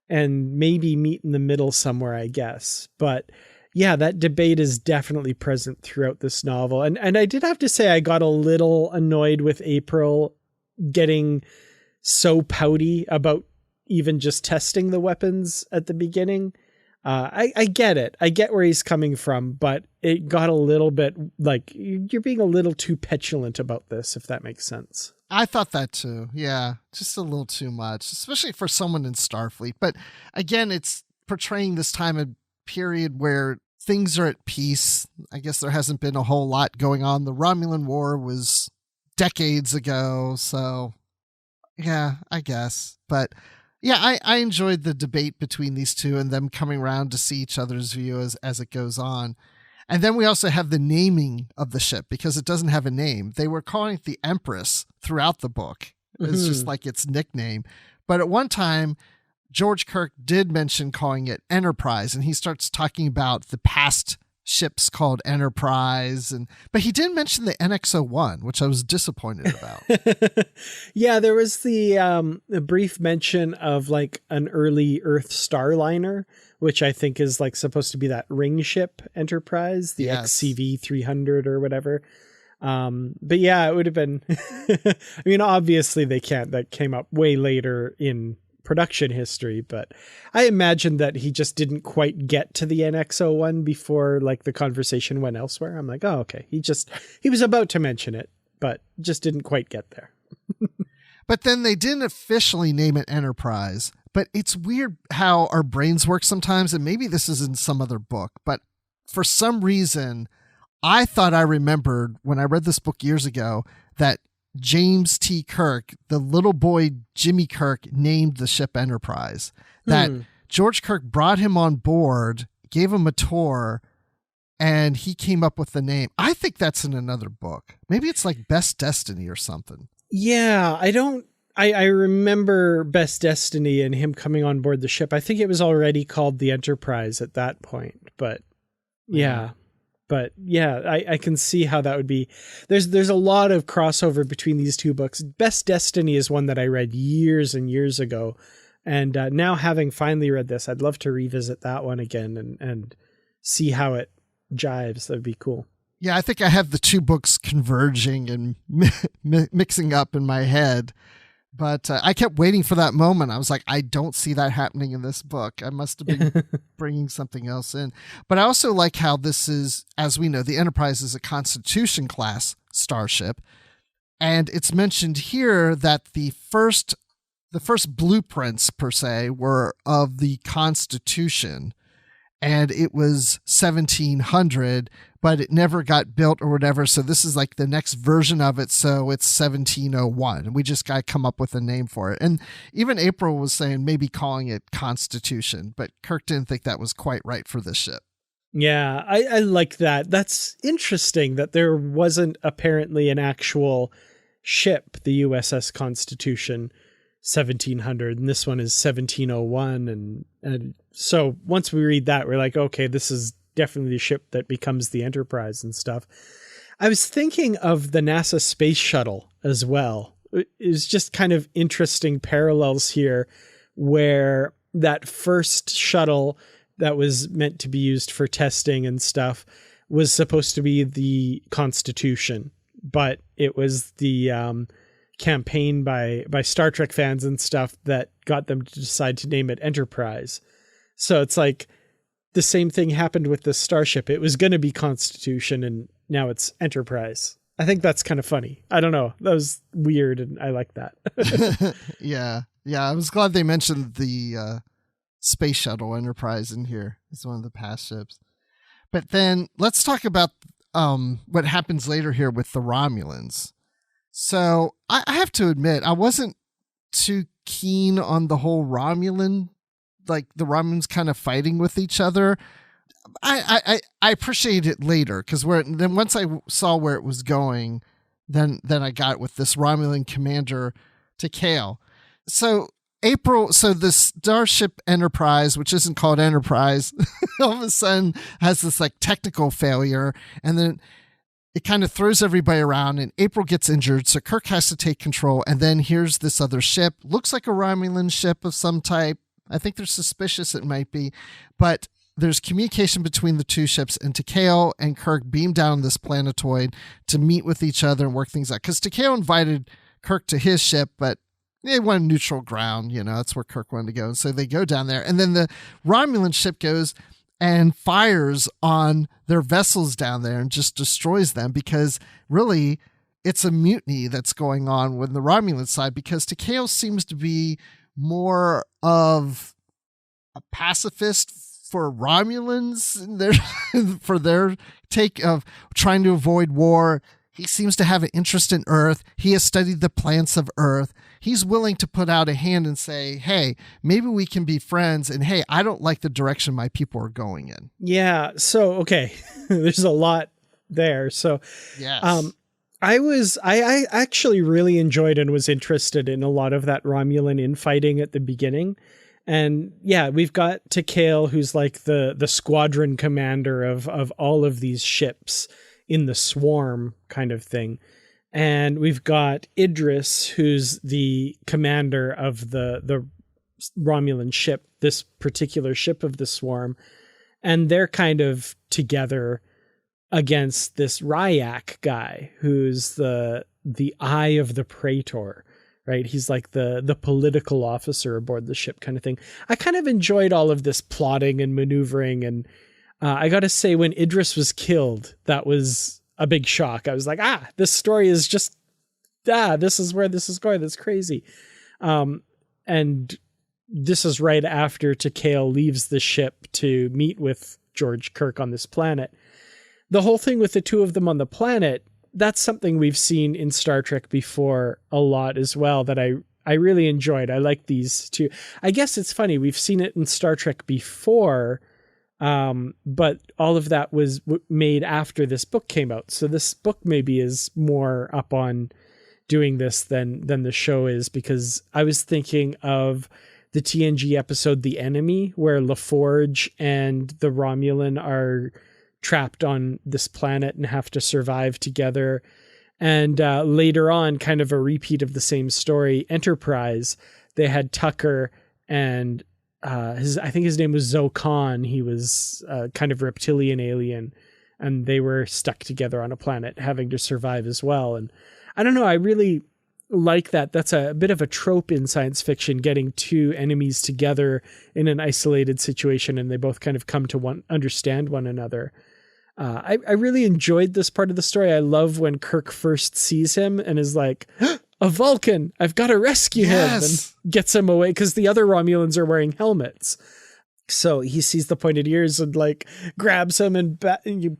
and maybe meet in the middle somewhere, I guess. But yeah, that debate is definitely present throughout this novel. And I did have to say, I got a little annoyed with April getting so pouty about even just testing the weapons at the beginning. I get it. I get where he's coming from, but it got a little bit like you're being a little too petulant about this, if that makes sense. I thought that too. Yeah, just a little too much, especially for someone in Starfleet. But again, it's portraying this time and period where things are at peace. I guess there hasn't been a whole lot going on. The Romulan War was decades ago. So yeah, I guess. But yeah, I enjoyed the debate between these two and them coming around to see each other's view as it goes on. And then we also have the naming of the ship because it doesn't have a name. They were calling it the Empress throughout the book. It's just like its nickname. But at one time, George Kirk did mention calling it Enterprise, and he starts talking about the past ships called Enterprise, but he didn't mention the NX-01, which I was disappointed about. Yeah, there was the brief mention of like an early Earth Starliner, which I think is like supposed to be that ring ship Enterprise, the XCV 300 or whatever. But yeah, it would have been, I mean, obviously that came up way later in production history, but I imagine that he just didn't quite get to the NX-01 before like the conversation went elsewhere. I'm like, oh, okay. He was about to mention it, but just didn't quite get there. But then they didn't officially name it Enterprise, but it's weird how our brains work sometimes. And maybe this is in some other book, but for some reason I thought I remembered when I read this book years ago that James T. Kirk, the little boy Jimmy Kirk, named the ship Enterprise. That George Kirk brought him on board, gave him a tour, and he came up with the name. I think that's in another book. Maybe it's like Best Destiny or something. Yeah, I remember Best Destiny and him coming on board the ship. I think it was already called the Enterprise at that point, but yeah. But yeah, I can see how that would be. There's a lot of crossover between these two books. Best Destiny is one that I read years and years ago. And now having finally read this, I'd love to revisit that one again and see how it jives. That'd be cool. Yeah, I think I have the two books converging and mixing up in my head. But I kept waiting for that moment. I was like, I don't see that happening in this book. I must have been bringing something else in. But I also like how this is, as we know, the Enterprise is a Constitution class starship. And it's mentioned here that the first blueprints, per se, were of the Constitution. And it was 1700, but it never got built or whatever. So this is like the next version of it. So it's 1701. And we just got to come up with a name for it. And even April was saying maybe calling it Constitution, but Kirk didn't think that was quite right for this ship. Yeah, I like that. That's interesting that there wasn't apparently an actual ship, the USS Constitution 1700, and this one is 1701. And so once we read that, we're like, okay, this is definitely the ship that becomes the Enterprise and stuff. I was thinking of the NASA space shuttle as well. It's just kind of interesting parallels here where that first shuttle that was meant to be used for testing and stuff was supposed to be the Constitution, but it was the campaign by Star Trek fans and stuff that got them to decide to name it Enterprise. So it's like the same thing happened with the starship. It was going to be Constitution and now it's Enterprise. I think that's kind of funny. I don't know. That was weird, and I like that. Yeah. I was glad they mentioned the Space Shuttle Enterprise in here. It's one of the past ships. But then let's talk about what happens later here with the Romulans. So I have to admit, I wasn't too keen on the whole Romulan, like the Romulans kind of fighting with each other. I appreciate it later because then once I saw where it was going, then I got with this Romulan commander Takeo. So the Starship Enterprise, which isn't called Enterprise, all of a sudden has this like technical failure, and then it kind of throws everybody around, and April gets injured, so Kirk has to take control, and then here's this other ship. Looks like a Romulan ship of some type. I think they're suspicious it might be, but there's communication between the two ships, and Takeo and Kirk beam down this planetoid to meet with each other and work things out. Because Takeo invited Kirk to his ship, but they wanted neutral ground. That's where Kirk wanted to go. And so they go down there, and then the Romulan ship goes and fires on their vessels down there and just destroys them, because really it's a mutiny that's going on with the Romulan side, because Takeo seems to be more of a pacifist for Romulans for their take of trying to avoid war. He seems to have an interest in Earth. He has studied the plants of Earth. He's willing to put out a hand and say, hey, maybe we can be friends. And hey, I don't like the direction my people are going in. Yeah. So, okay. There's a lot there. So, yes. I actually really enjoyed and was interested in a lot of that Romulan infighting at the beginning. And yeah, we've got Takeo, who's like the squadron commander of all of these ships in the swarm kind of thing. And we've got Idris, who's the commander of the Romulan ship, this particular ship of the swarm. And they're kind of together against this Ryak guy, who's the eye of the Praetor, right? He's like the political officer aboard the ship kind of thing. I kind of enjoyed all of this plotting and maneuvering. And I got to say, when Idris was killed, that was a big shock. I was like, this story is just, this is where this is going. That's crazy. And this is right after Takeo leaves the ship to meet with George Kirk on this planet. The whole thing with the two of them on the planet, that's something we've seen in Star Trek before a lot as well, that I really enjoyed. I like these two. I guess it's funny. We've seen it in Star Trek before, but all of that was made after this book came out. So this book maybe is more up on doing this than the show is, because I was thinking of the TNG episode, The Enemy, where LaForge and the Romulan are trapped on this planet and have to survive together. And later on, kind of a repeat of the same story, Enterprise, they had Tucker and I think his name was Zokan. He was kind of reptilian alien, and they were stuck together on a planet having to survive as well. And I don't know, I really like that. That's a bit of a trope in science fiction, getting two enemies together in an isolated situation, and they both kind of come to understand one another. I really enjoyed this part of the story. I love when Kirk first sees him and is like, a Vulcan, I've got to rescue him, and gets him away because the other Romulans are wearing helmets. So he sees the pointed ears and like grabs him and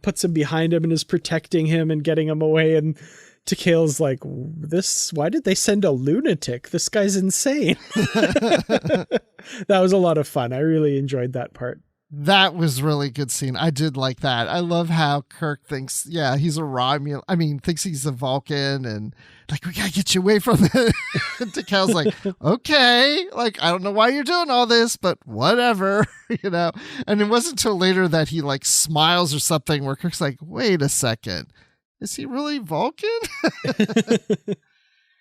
puts him behind him and is protecting him and getting him away. And Takeo's like, why did they send a lunatic? This guy's insane. That was a lot of fun. I really enjoyed that part. That was really good scene. I did like that. I love how Kirk thinks, he's a Romulan. I mean, thinks he's a Vulcan, and like, we gotta get you away from it. Takeo's like, okay, like, I don't know why you're doing all this, but whatever, And it wasn't until later that he like smiles or something where Kirk's like, wait a second, is he really Vulcan?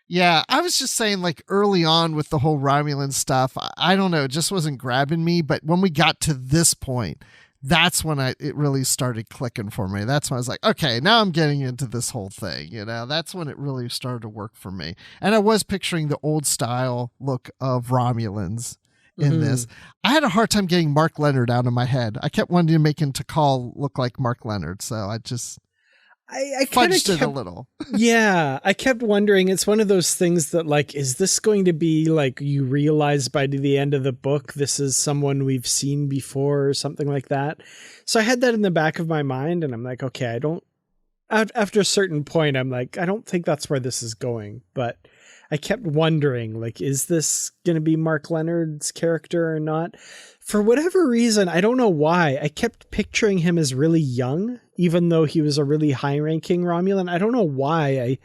Yeah, I was just saying, like, early on with the whole Romulan stuff, I don't know, it just wasn't grabbing me. But when we got to this point, that's when it really started clicking for me. That's when I was like, okay, now I'm getting into this whole thing. That's when it really started to work for me. And I was picturing the old style look of Romulans in this. I had a hard time getting Mark Leonard out of my head. I kept wanting to make him Takal look like Mark Leonard. So I kind of fudged it a little. Yeah, I kept wondering. It's one of those things that, like, is this going to be like you realize by the end of the book this is someone we've seen before or something like that? So I had that in the back of my mind, and I'm like, okay, I don't. After a certain point, I'm like, I don't think that's where this is going. But I kept wondering, like, is this going to be Mark Leonard's character or not? For whatever reason, I don't know why, I kept picturing him as really young, even though he was a really high-ranking Romulan. I don't know why I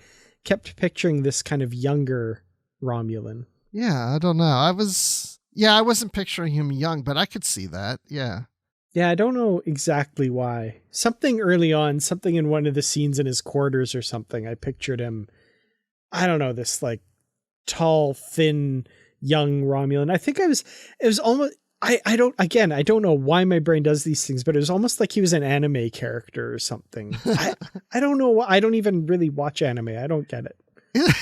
kept picturing this kind of younger Romulan. Yeah, I don't know. I wasn't picturing him young, but I could see that. Yeah. Yeah, I don't know exactly why. Something early on, something in one of the scenes in his quarters or something, I pictured him, I don't know, this like tall, thin, young Romulan. I think it was almost, I don't know why my brain does these things, but it was almost like he was an anime character or something. I don't know why. I don't even really watch anime. I don't get it.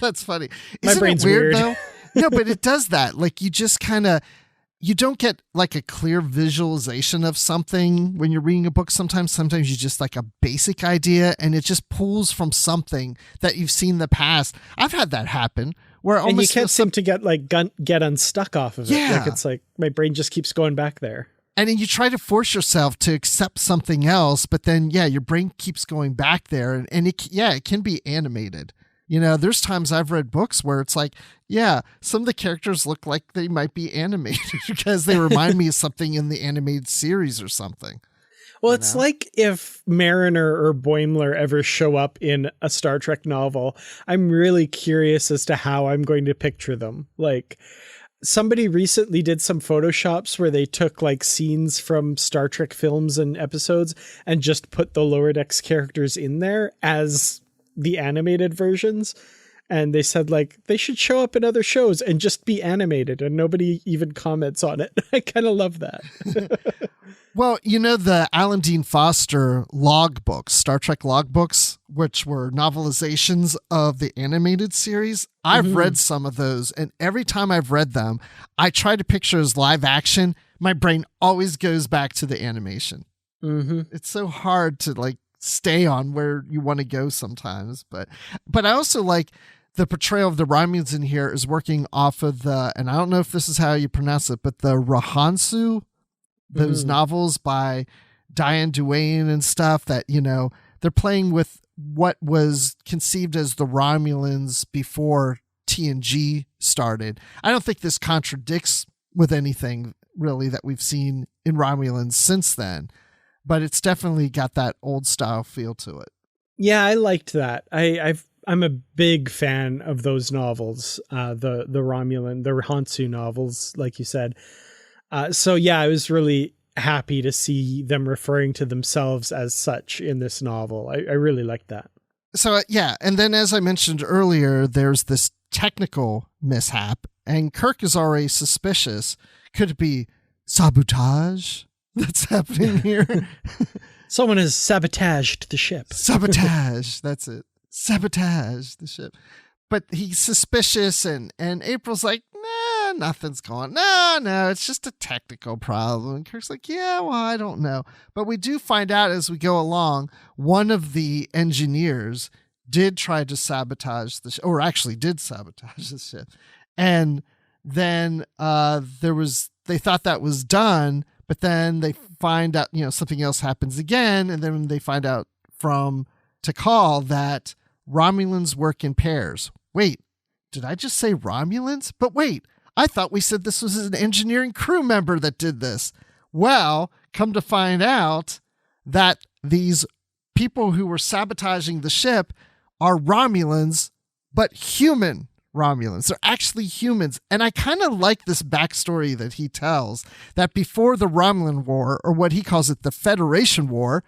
That's funny. My Isn't brain's it weird, weird. though? No, but it does that. Like you just kind of, you don't get like a clear visualization of something when you're reading a book. Sometimes you just like a basic idea and it just pulls from something that you've seen in the past. I've had that happen where And you almost can't seem to get unstuck off of it. Yeah. Like it's like my brain just keeps going back there. and then you try to force yourself to accept something else, but then, your brain keeps going back there and it can be animated. There's times I've read books where it's like, some of the characters look like they might be animated because they remind me of something in the animated series or something. Well, it's like if Mariner or Boimler ever show up in a Star Trek novel, I'm really curious as to how I'm going to picture them. Like somebody recently did some Photoshops where they took like scenes from Star Trek films and episodes and just put the Lower Decks characters in there as the animated versions, and they said like they should show up in other shows and just be animated, and nobody even comments on it. I kind of love that. Well, the Alan Dean Foster logbooks, Star Trek logbooks, which were novelizations of the animated series. I've read some of those, and every time I've read them, I try to picture as live action. My brain always goes back to the animation. It's so hard to like stay on where you want to go sometimes, but I also like the portrayal of the Romulans in here is working off of and I don't know if this is how you pronounce it, but the Rohansu, those novels by Diane Duane and stuff that, they're playing with what was conceived as the Romulans before TNG started. I don't think this contradicts with anything really that we've seen in Romulans since then, but it's definitely got that old style feel to it. Yeah, I liked that. I'm a big fan of those novels, the Romulan, the Rohansu novels, like you said. So I was really happy to see them referring to themselves as such in this novel. I really liked that. So and then as I mentioned earlier, there's this technical mishap, and Kirk is already suspicious. Could it be sabotage that's happening here? Someone has sabotaged the ship. Sabotage, that's it. Sabotage the ship. But he's suspicious, and April's like, nah, nothing's going. No, it's just a technical problem. And Kirk's like, I don't know. But we do find out as we go along, one of the engineers did try to sabotage the ship, or actually did sabotage the ship. And then they thought that was done, but then they find out, something else happens again, and then they find out from Tikal that Romulans work in pairs. Wait, did I just say Romulans? But wait, I thought we said this was an engineering crew member that did this. Well, come to find out that these people who were sabotaging the ship are Romulans, but human Romulans. They're actually humans. And I kind of like this backstory that he tells, that before the Romulan War, or what he calls it, the Federation War,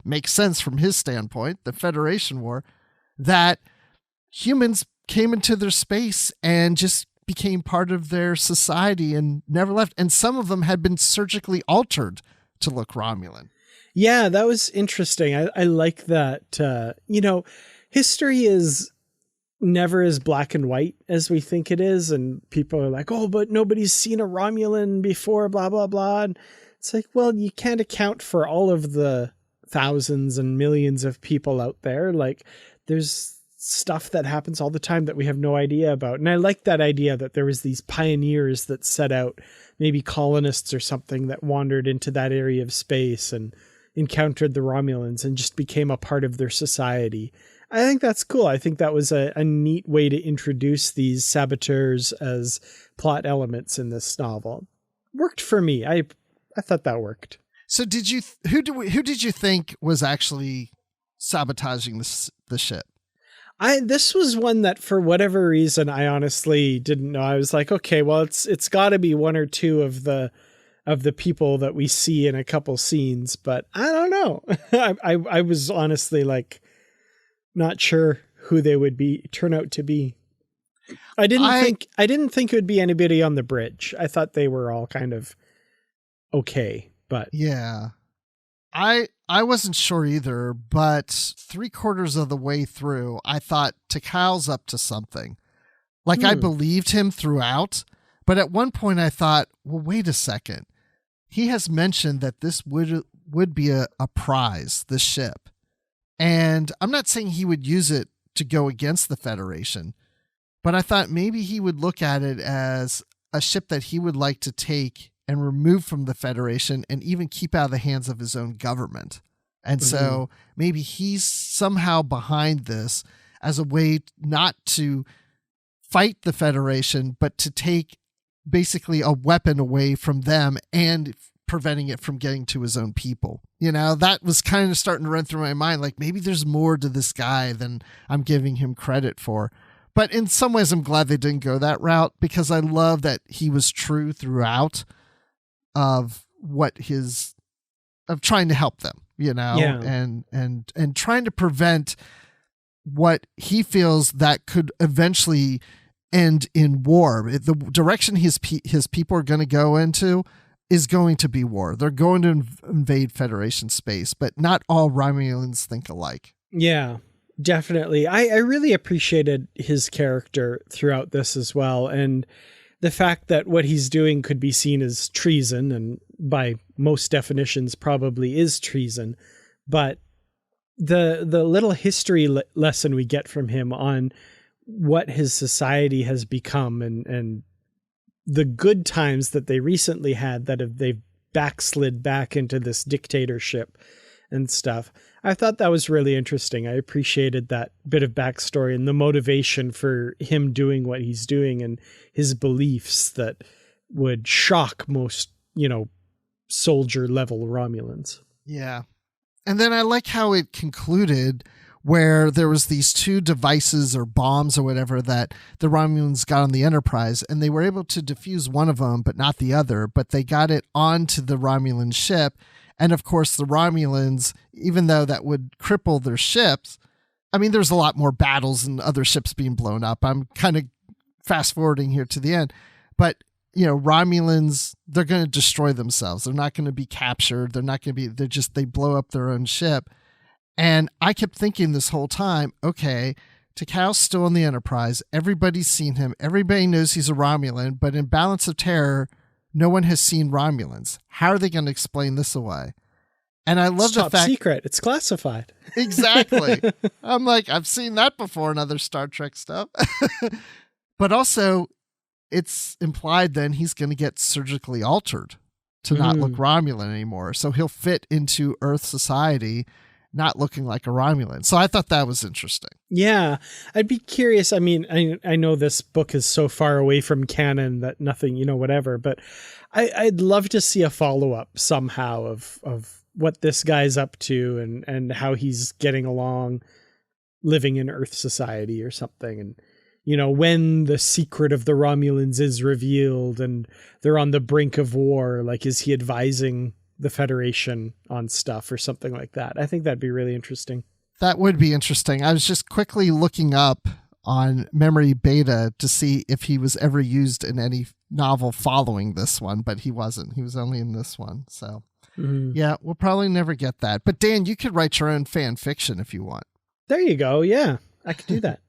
makes sense from his standpoint, the Federation War, that humans came into their space and just became part of their society and never left. And some of them had been surgically altered to look Romulan. Yeah, that was interesting. I like that. History is never as black and white as we think it is. And people are like, oh, but nobody's seen a Romulan before, blah, blah, blah. And it's like, well, you can't account for all of the thousands and millions of people out there. Like, there's stuff that happens all the time that we have no idea about. And I like that idea that there was these pioneers that set out, maybe colonists or something, that wandered into that area of space and encountered the Romulans and just became a part of their society. I think that's cool. I think that was a neat way to introduce these saboteurs as plot elements in this novel. Worked for me. I thought that worked. So who did you think was actually sabotaging the ship? This was one that, for whatever reason, I honestly didn't know. I was like, okay, well, it's got to be one or two of the people that we see in a couple scenes, but I don't know. I was honestly like not sure who they would turn out to be. I didn't think it would be anybody on the bridge. I thought they were all kind of okay, but yeah. I wasn't sure either, but 3/4 of the way through, I thought Tikhal's up to something. Like, I believed him throughout, but at one point I thought, well, wait a second. He has mentioned that this would be a prize, this ship. And I'm not saying he would use it to go against the Federation, but I thought maybe he would look at it as a ship that he would like to take and remove from the Federation and even keep out of the hands of his own government. And so maybe he's somehow behind this as a way not to fight the Federation, but to take basically a weapon away from them and preventing it from getting to his own people. You know, that was kind of starting to run through my mind. Like, maybe there's more to this guy than I'm giving him credit for. But in some ways, I'm glad they didn't go that route, because I love that he was true throughout of trying to help them, you know, and trying to prevent what he feels that could eventually end in war. The direction his people are going to go into is going to be war. They're going to invade Federation space, but not all Romulans think alike. Yeah, definitely. I really appreciated his character throughout this as well. And the fact that what he's doing could be seen as treason, and by most definitions probably is treason. But the little history lesson we get from him on what his society has become, and the good times that they recently had that they've backslid back into this dictatorship and stuff. I thought that was really interesting. I appreciated that bit of backstory and the motivation for him doing what he's doing, and his beliefs that would shock most, soldier level Romulans. Yeah. And then I like how it concluded, where there was these two devices or bombs or whatever that the Romulans got on the Enterprise, and they were able to defuse one of them, but not the other, but they got it onto the Romulan ship. And of course, the Romulans, even though that would cripple their ships, I mean, there's a lot more battles and other ships being blown up. I'm kind of fast forwarding here to the end, but Romulans, they're going to destroy themselves. They're not going to be captured. They're not going to be, they blow up their own ship. And I kept thinking this whole time, okay, Tikhal's still on the Enterprise. Everybody's seen him. Everybody knows he's a Romulan, but in Balance of Terror, no one has seen Romulans. How are they going to explain this away? And I love the fact... Top secret. It's classified. Exactly. I'm like, I've seen that before in other Star Trek stuff. But also, it's implied then he's going to get surgically altered to not look Romulan anymore. So he'll fit into Earth society, not looking like a Romulan. So I thought that was interesting. Yeah. I'd be curious. I mean, I know this book is so far away from canon that nothing, whatever, but I'd love to see a follow-up somehow of what this guy's up to and how he's getting along living in Earth society or something. And, when the secret of the Romulans is revealed and they're on the brink of war, like, is he advising the Federation on stuff or something like that? I think that'd be really interesting. That would be interesting. I was just quickly looking up on Memory Beta to see if he was ever used in any novel following this one, but he wasn't. He was only in this one. So yeah, we'll probably never get that. But Dan, you could write your own fan fiction if you want. There you go. Yeah, I could do that.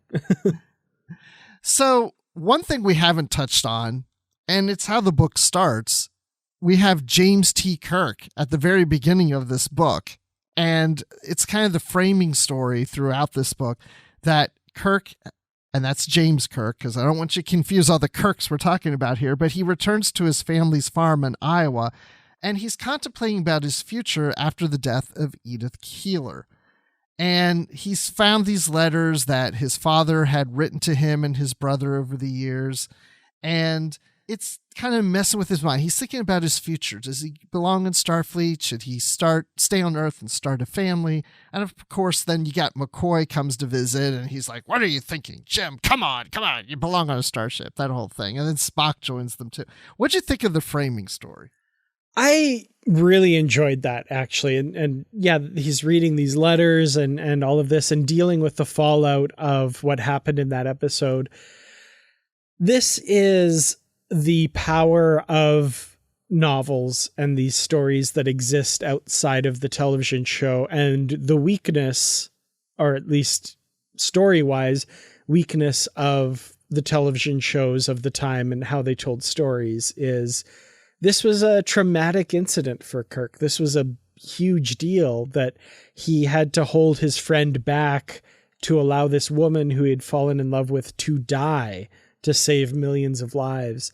So one thing we haven't touched on, and it's how the book starts. We have James T. Kirk at the very beginning of this book. And it's kind of the framing story throughout this book that Kirk, and that's James Kirk, because I don't want you to confuse all the Kirks we're talking about here, but he returns to his family's farm in Iowa, and he's contemplating about his future after the death of Edith Keeler. And he's found these letters that his father had written to him and his brother over the years, and it's kind of messing with his mind. He's thinking about his future. Does he belong in Starfleet? Should he stay on Earth and start a family? And of course, then you got McCoy comes to visit, and he's like, "What are you thinking, Jim? Come on, you belong on a starship." That whole thing. And then Spock joins them too. What'd you think of the framing story? I really enjoyed that, actually. And yeah, he's reading these letters and all of this and dealing with the fallout of what happened in that episode. This is the power of novels and these stories that exist outside of the television show, and the weakness, or at least story-wise, weakness of the television shows of the time and how they told stories is this was a traumatic incident for Kirk. This was a huge deal that he had to hold his friend back to allow this woman who he had fallen in love with to die to save millions of lives.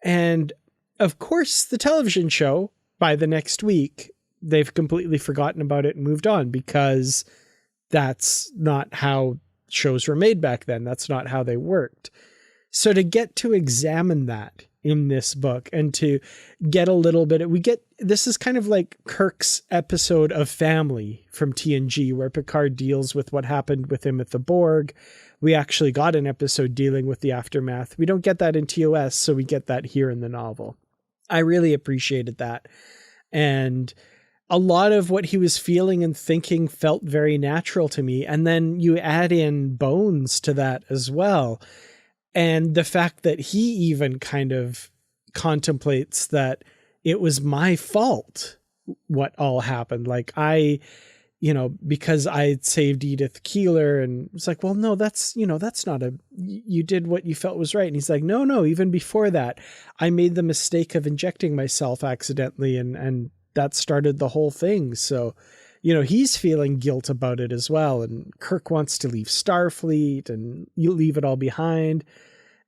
And of course, the television show, by the next week, they've completely forgotten about it and moved on, because that's not how shows were made back then. That's not how they worked. So to get to examine that in this book and to get a little bit, this is kind of like Kirk's episode of Family from TNG, where Picard deals with what happened with him at the Borg. We actually got an episode dealing with the aftermath. We don't get that in TOS, so we get that here in the novel. I really appreciated that. And a lot of what he was feeling and thinking felt very natural to me. And then you add in Bones to that as well. And the fact that he even kind of contemplates that it was my fault what all happened. Like because I saved Edith Keeler, and it's like, well, no, that's not you did what you felt was right. And he's like, no, even before that, I made the mistake of injecting myself accidentally. And that started the whole thing. So, he's feeling guilt about it as well. And Kirk wants to leave Starfleet and you leave it all behind.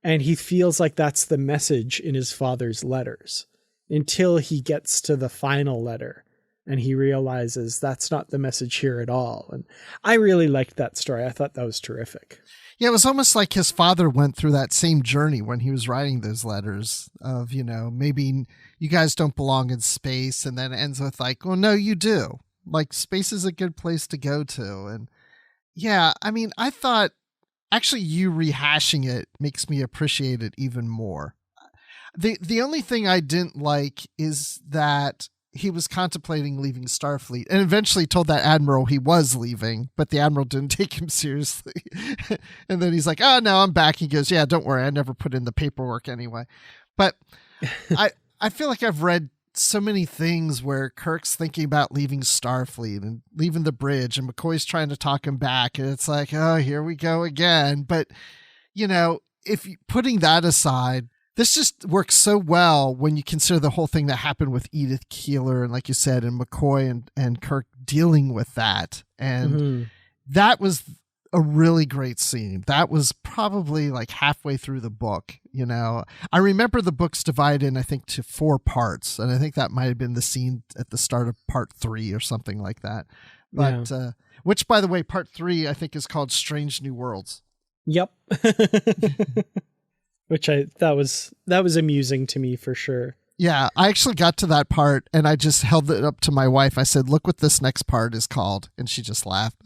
And he feels like that's the message in his father's letters until he gets to the final letter. And he realizes that's not the message here at all. And I really liked that story. I thought that was terrific. Yeah, it was almost like his father went through that same journey when he was writing those letters of, maybe you guys don't belong in space. And then it ends with like, well, no, you do. Like, space is a good place to go to. And yeah, I mean, I thought actually you rehashing it makes me appreciate it even more. The only thing I didn't like is that he was contemplating leaving Starfleet and eventually told that admiral he was leaving, but the admiral didn't take him seriously. And then he's like, "Oh, no, I'm back." He goes, "Yeah, don't worry. I never put in the paperwork anyway." But I feel like I've read so many things where Kirk's thinking about leaving Starfleet and leaving the bridge, and McCoy's trying to talk him back. And it's like, oh, here we go again. But, if putting that aside, this just works so well when you consider the whole thing that happened with Edith Keeler and, like you said, and McCoy and Kirk dealing with that. And that was a really great scene. That was probably like halfway through the book. I remember the book's divided, I think, to 4 parts. And I think that might have been the scene at the start of part 3 or something like that. But, which, by the way, part 3, I think, is called Strange New Worlds. Yep. Which that was amusing to me for sure. Yeah, I actually got to that part and I just held it up to my wife. I said, "Look what this next part is called." And she just laughed.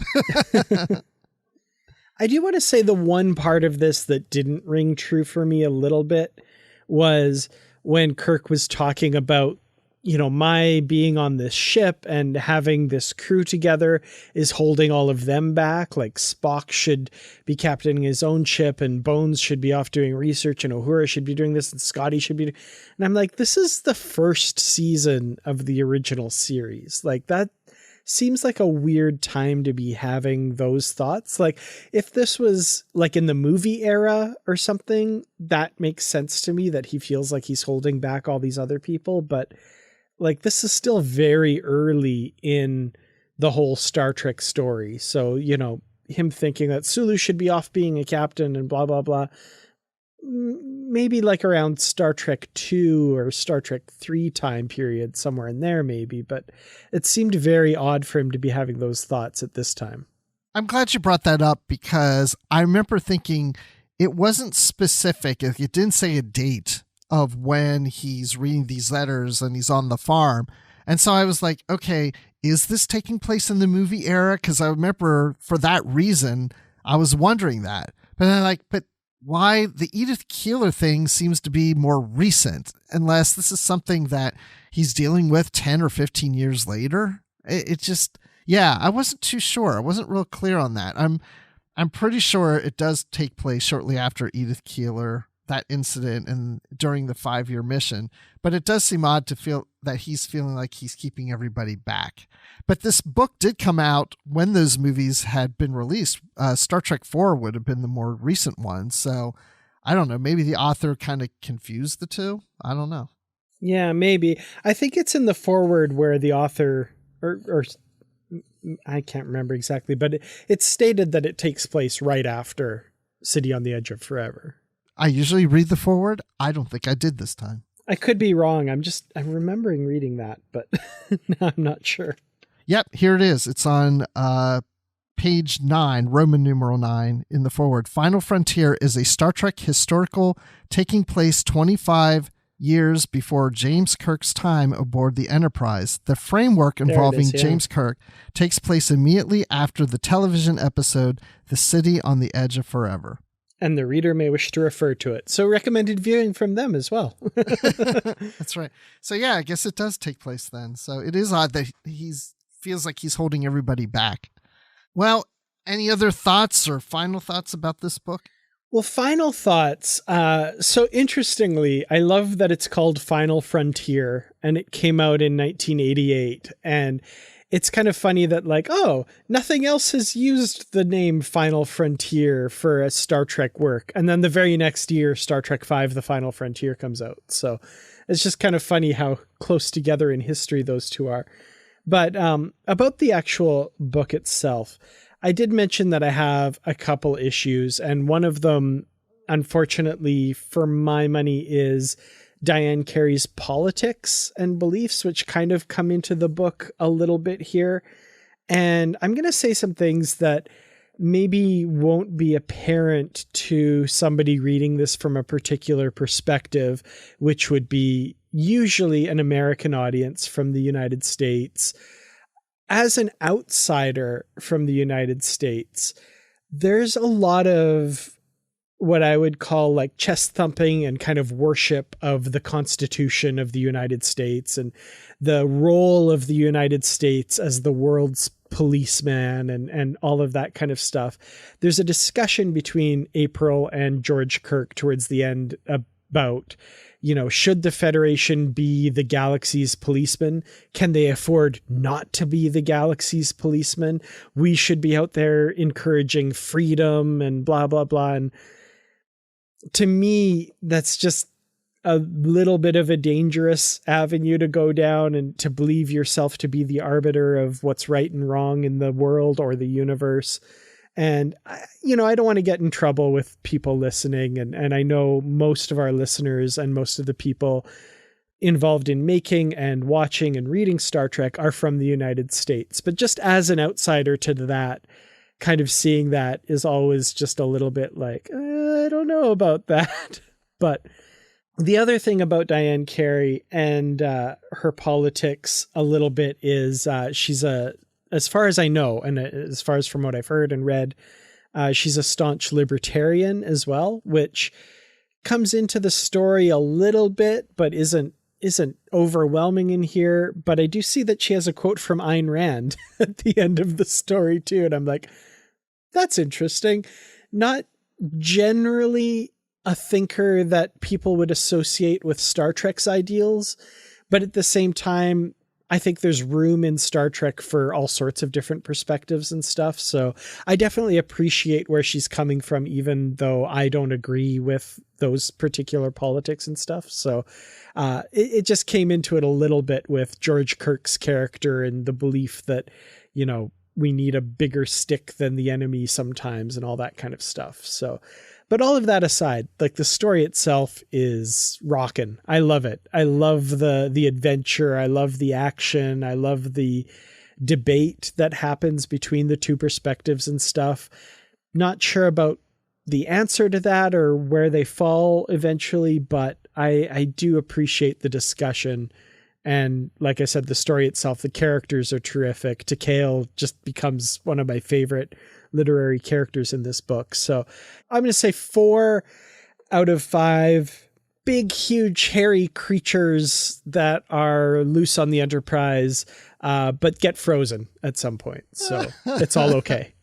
I do want to say the one part of this that didn't ring true for me a little bit was when Kirk was talking about, my being on this ship and having this crew together is holding all of them back. Like Spock should be captaining his own ship and Bones should be off doing research and Uhura should be doing this and Scotty should be. And I'm like, this is the first season of the original series. Like, that seems like a weird time to be having those thoughts. Like, if this was like in the movie era or something, that makes sense to me that he feels like he's holding back all these other people. But like, this is still very early in the whole Star Trek story. So, him thinking that Sulu should be off being a captain and blah, blah, blah. Maybe like around Star Trek 2 or Star Trek 3 time period, somewhere in there maybe, but it seemed very odd for him to be having those thoughts at this time. I'm glad you brought that up because I remember thinking it wasn't specific. It didn't say a date of when he's reading these letters and he's on the farm. And so I was like, okay, is this taking place in the movie era? Because I remember for that reason, I was wondering that. But then but why the Edith Keeler thing seems to be more recent, unless this is something that he's dealing with 10 or 15 years later. It just, I wasn't too sure. I wasn't real clear on that. I'm pretty sure it does take place shortly after Edith Keeler, that incident and during the 5-year mission, but it does seem odd to feel that he's feeling like he's keeping everybody back. But this book did come out when those movies had been released. Star Trek 4 would have been the more recent one. So I don't know, maybe the author kind of confused the two. I don't know. Yeah, maybe. I think it's in the foreword where the author or I can't remember exactly, but it's stated that it takes place right after City on the Edge of Forever. I usually read the foreword. I don't think I did this time. I could be wrong. I'm remembering reading that, but now I'm not sure. Yep, here it is. It's on page 9, Roman numeral 9 in the foreword. Final Frontier is a Star Trek historical taking place 25 years before James Kirk's time aboard the Enterprise. The framework involving James Kirk takes place immediately after the television episode The City on the Edge of Forever. And the reader may wish to refer to it. So recommended viewing from them as well. That's right. So I guess it does take place then. So it is odd that feels like he's holding everybody back. Well, any other thoughts or final thoughts about this book? Well, final thoughts. So interestingly, I love that it's called Final Frontier and it came out in 1988. And it's kind of funny that nothing else has used the name Final Frontier for a Star Trek work. And then the very next year, Star Trek V, The Final Frontier comes out. So it's just kind of funny how close together in history those two are. But about the actual book itself, I did mention that I have a couple issues. And one of them, unfortunately, for my money, is Diane Carey's politics and beliefs, which kind of come into the book a little bit here. And I'm going to say some things that maybe won't be apparent to somebody reading this from a particular perspective, which would be usually an American audience from the United States. As an outsider from the United States, there's a lot of what I would call chest thumping and kind of worship of the Constitution of the United States and the role of the United States as the world's policeman and all of that kind of stuff. There's a discussion between April and George Kirk towards the end about, should the Federation be the galaxy's policeman? Can they afford not to be the galaxy's policeman? We should be out there encouraging freedom and blah, blah, blah. And to me, that's just a little bit of a dangerous avenue to go down and to believe yourself to be the arbiter of what's right and wrong in the world or the universe. And, I don't want to get in trouble with people listening. And I know most of our listeners and most of the people involved in making and watching and reading Star Trek are from the United States. But just as an outsider to that, kind of seeing that is always just a little bit I don't know about that. But the other thing about Diane Carey and her politics a little bit is she's as far as I know, and as far as from what I've heard and read, she's a staunch libertarian as well, which comes into the story a little bit, but isn't overwhelming in here. But I do see that she has a quote from Ayn Rand at the end of the story too. And I'm like, that's interesting. Not generally a thinker that people would associate with Star Trek's ideals, but at the same time, I think there's room in Star Trek for all sorts of different perspectives and stuff. So I definitely appreciate where she's coming from, even though I don't agree with those particular politics and stuff. So it just came into it a little bit with George Kirk's character and the belief that, you know, we need a bigger stick than the enemy sometimes and all that kind of stuff. So, but all of that aside, like the story itself is rockin'. I love it. I love the adventure. I love the action. I love the debate that happens between the two perspectives and stuff. Not sure about the answer to that or where they fall eventually, but I do appreciate the discussion. And like I said, the story itself, the characters are terrific. Takeo just becomes one of my favorite literary characters in this book. So I'm going to say 4 out of 5 big, huge, hairy creatures that are loose on the Enterprise, but get frozen at some point. So it's all okay.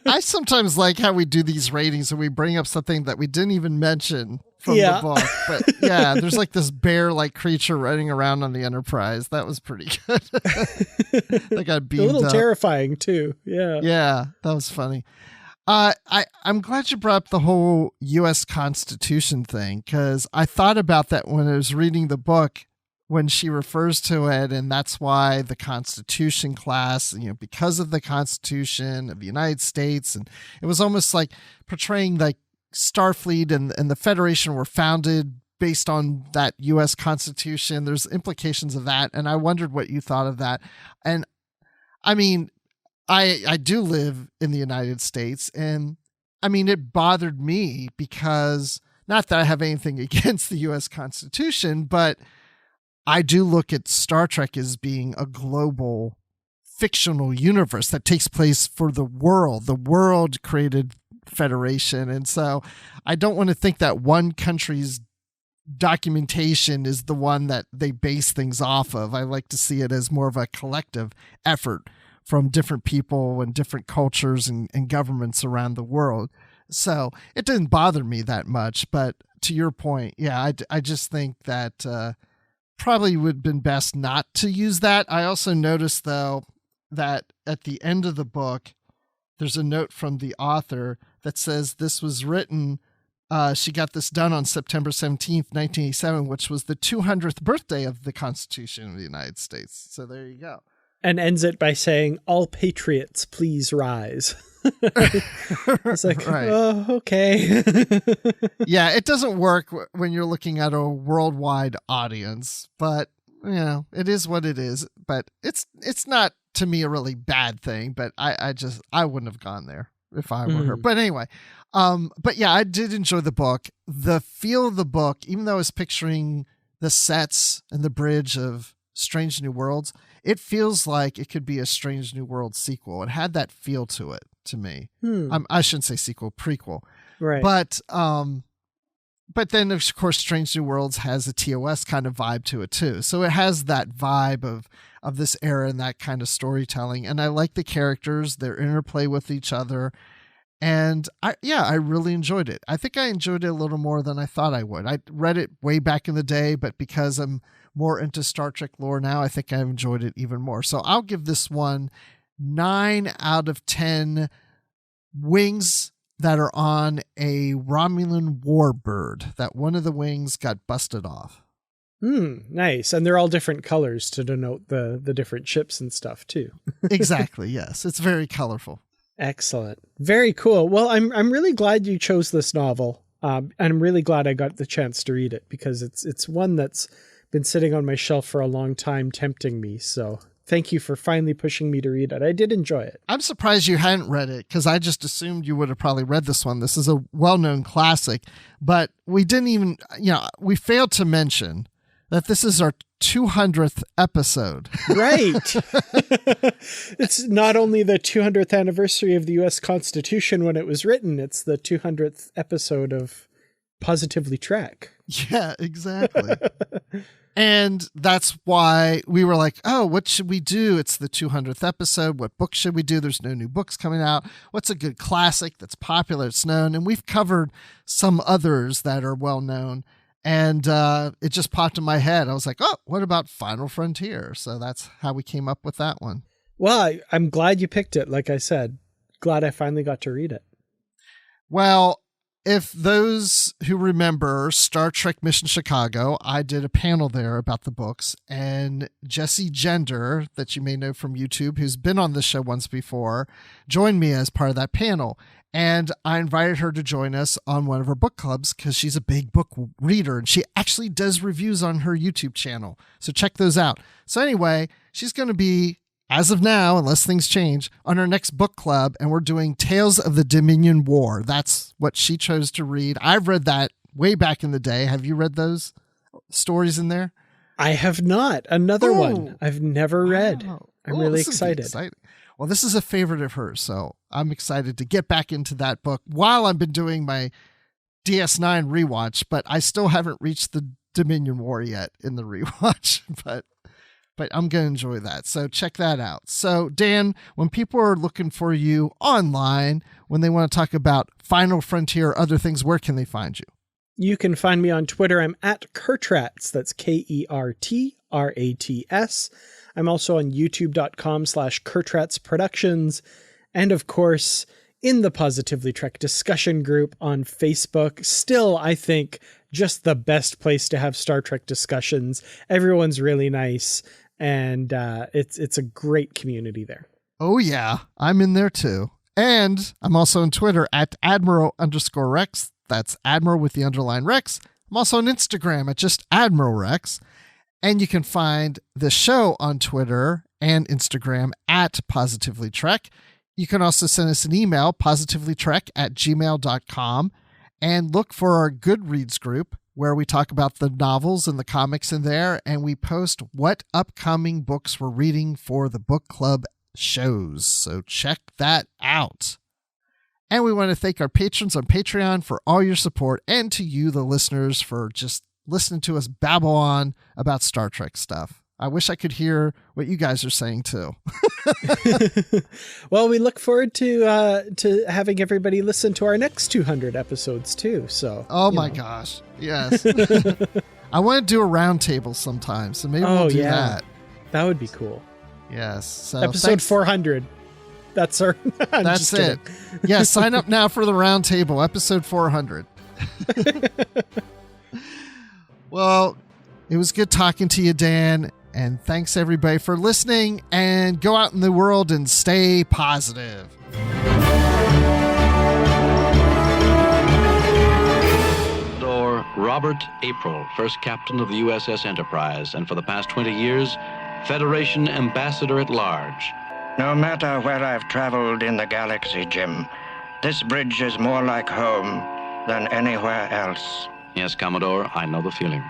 I sometimes like how we do these ratings and we bring up something that we didn't even mention from the book. But yeah, there's like this bear-like creature running around on the Enterprise. That was pretty good. They got beamed a little up. terrifying too. Yeah. Yeah, that was funny. I'm glad you brought up the whole U.S. Constitution thing, because I thought about that when I was reading the book, when she refers to it, and that's why the Constitution class, you know, because of the Constitution of the United States, and it was almost like portraying like Starfleet and the Federation were founded based on that U.S. Constitution. There's implications of that, and I wondered what you thought of that. And I mean, I do live in the United States, and I mean, it bothered me because, not that I have anything against the U.S. Constitution, but I do look at Star Trek as being a global fictional universe that takes place for the world created Federation. And so I don't want to think that one country's documentation is the one that they base things off of. I like to see it as more of a collective effort from different people and different cultures and governments around the world. So it didn't bother me that much. But to your point, yeah, I just think that probably would have been best not to use that. I also noticed, though, that at the end of the book, there's a note from the author that says this was written, she got this done on September 17th, 1987, which was the 200th birthday of the Constitution of the United States. So there you go. And ends it by saying, "All patriots, please rise." It's like, right. Oh, okay. Yeah, it doesn't work when you're looking at a worldwide audience, but you know, it is what it is. But it's not, to me, a really bad thing, but I wouldn't have gone there if I were her. But anyway, but yeah, I did enjoy the book. The feel of the book, even though I was picturing the sets and the bridge of Strange New Worlds, it feels like it could be a Strange New Worlds sequel. It had that feel to it, to me. I shouldn't say sequel, prequel. Right. But then, of course, Strange New Worlds has a TOS kind of vibe to it, too. So it has that vibe of this era and that kind of storytelling. And I like the characters, their interplay with each other. And I really enjoyed it. I think I enjoyed it a little more than I thought I would. I read it way back in the day, but because I'm more into Star Trek lore now, I think I've enjoyed it even more. So I'll give this one 9 out of 10 wings that are on a Romulan warbird, that one of the wings got busted off. Nice. And they're all different colors to denote the different ships and stuff too. Exactly. Yes. It's very colorful. Excellent. Very cool. Well, I'm really glad you chose this novel. And I'm really glad I got the chance to read it, because it's one that's been sitting on my shelf for a long time, tempting me. So thank you for finally pushing me to read it. I did enjoy it. I'm surprised you hadn't read it, because I just assumed you would have probably read this one. This is a well-known classic, but we didn't even, we failed to mention that this is our 200th episode. Right. It's not only the 200th anniversary of the U.S. Constitution when it was written, it's the 200th episode of Positively Trek. Yeah, exactly. And that's why we were like, oh, what should we do? It's the 200th episode. What book should we do? There's no new books coming out. What's a good classic that's popular, it's known? And we've covered some others that are well known. And it just popped in my head. I was like, oh, what about Final Frontier? So that's how we came up with that one. Well, I'm glad you picked it. Like I said, glad I finally got to read it. Well, if those who remember Star Trek Mission Chicago, I did a panel there about the books, and Jessie Gender, that you may know from YouTube, who's been on this show once before, joined me as part of that panel. And I invited her to join us on one of her book clubs because she's a big book reader, and she actually does reviews on her YouTube channel. So check those out. So anyway, she's going to be, as of now, unless things change, on our next book club, and we're doing Tales of the Dominion War. That's what she chose to read. I've read that way back in the day. Have you read those stories in there? I have not. Another one I've never read. I'm really excited. Well, this is a favorite of hers, so I'm excited to get back into that book while I've been doing my DS9 rewatch, but I still haven't reached the Dominion War yet in the rewatch, but I'm going to enjoy that. So check that out. So Dan, when people are looking for you online, when they want to talk about Final Frontier or other things, where can they find you? You can find me on Twitter. I'm at Kertrats. That's KERTRATS. I'm also on youtube.com/Kertrats Productions. And of course, in the Positively Trek discussion group on Facebook. Still, I think, just the best place to have Star Trek discussions. Everyone's really nice. And it's a great community there. Oh, yeah. I'm in there, too. And I'm also on Twitter at Admiral_Rex. That's Admiral with the underline Rex. I'm also on Instagram at just Admiral Rex. And you can find the show on Twitter and Instagram at Positively Trek. You can also send us an email, positivelytrek@gmail.com, and look for our Goodreads group, where we talk about the novels and the comics in there, and we post what upcoming books we're reading for the book club shows. So check that out. And we want to thank our patrons on Patreon for all your support, and to you, the listeners, for just listening to us babble on about Star Trek stuff. I wish I could hear what you guys are saying too. Well, we look forward to having everybody listen to our next 200 episodes too. So, my gosh, yes. I want to do a round table sometime, so maybe we'll do that. That would be cool. Yes. So episode 400. That's our. That's it. Yeah, sign up now for the round table, episode 400. Well, it was good talking to you, Dan. And thanks everybody for listening, and go out in the world and stay positive. Commodore Robert April, first captain of the USS Enterprise, and for the past 20 years, Federation Ambassador at Large. No matter where I've traveled in the galaxy, Jim, this bridge is more like home than anywhere else. Yes, Commodore, I know the feeling.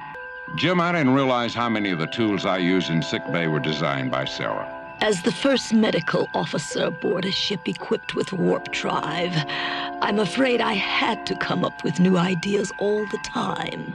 Jim, I didn't realize how many of the tools I use in sickbay were designed by Sarah. As the first medical officer aboard a ship equipped with warp drive, I'm afraid I had to come up with new ideas all the time.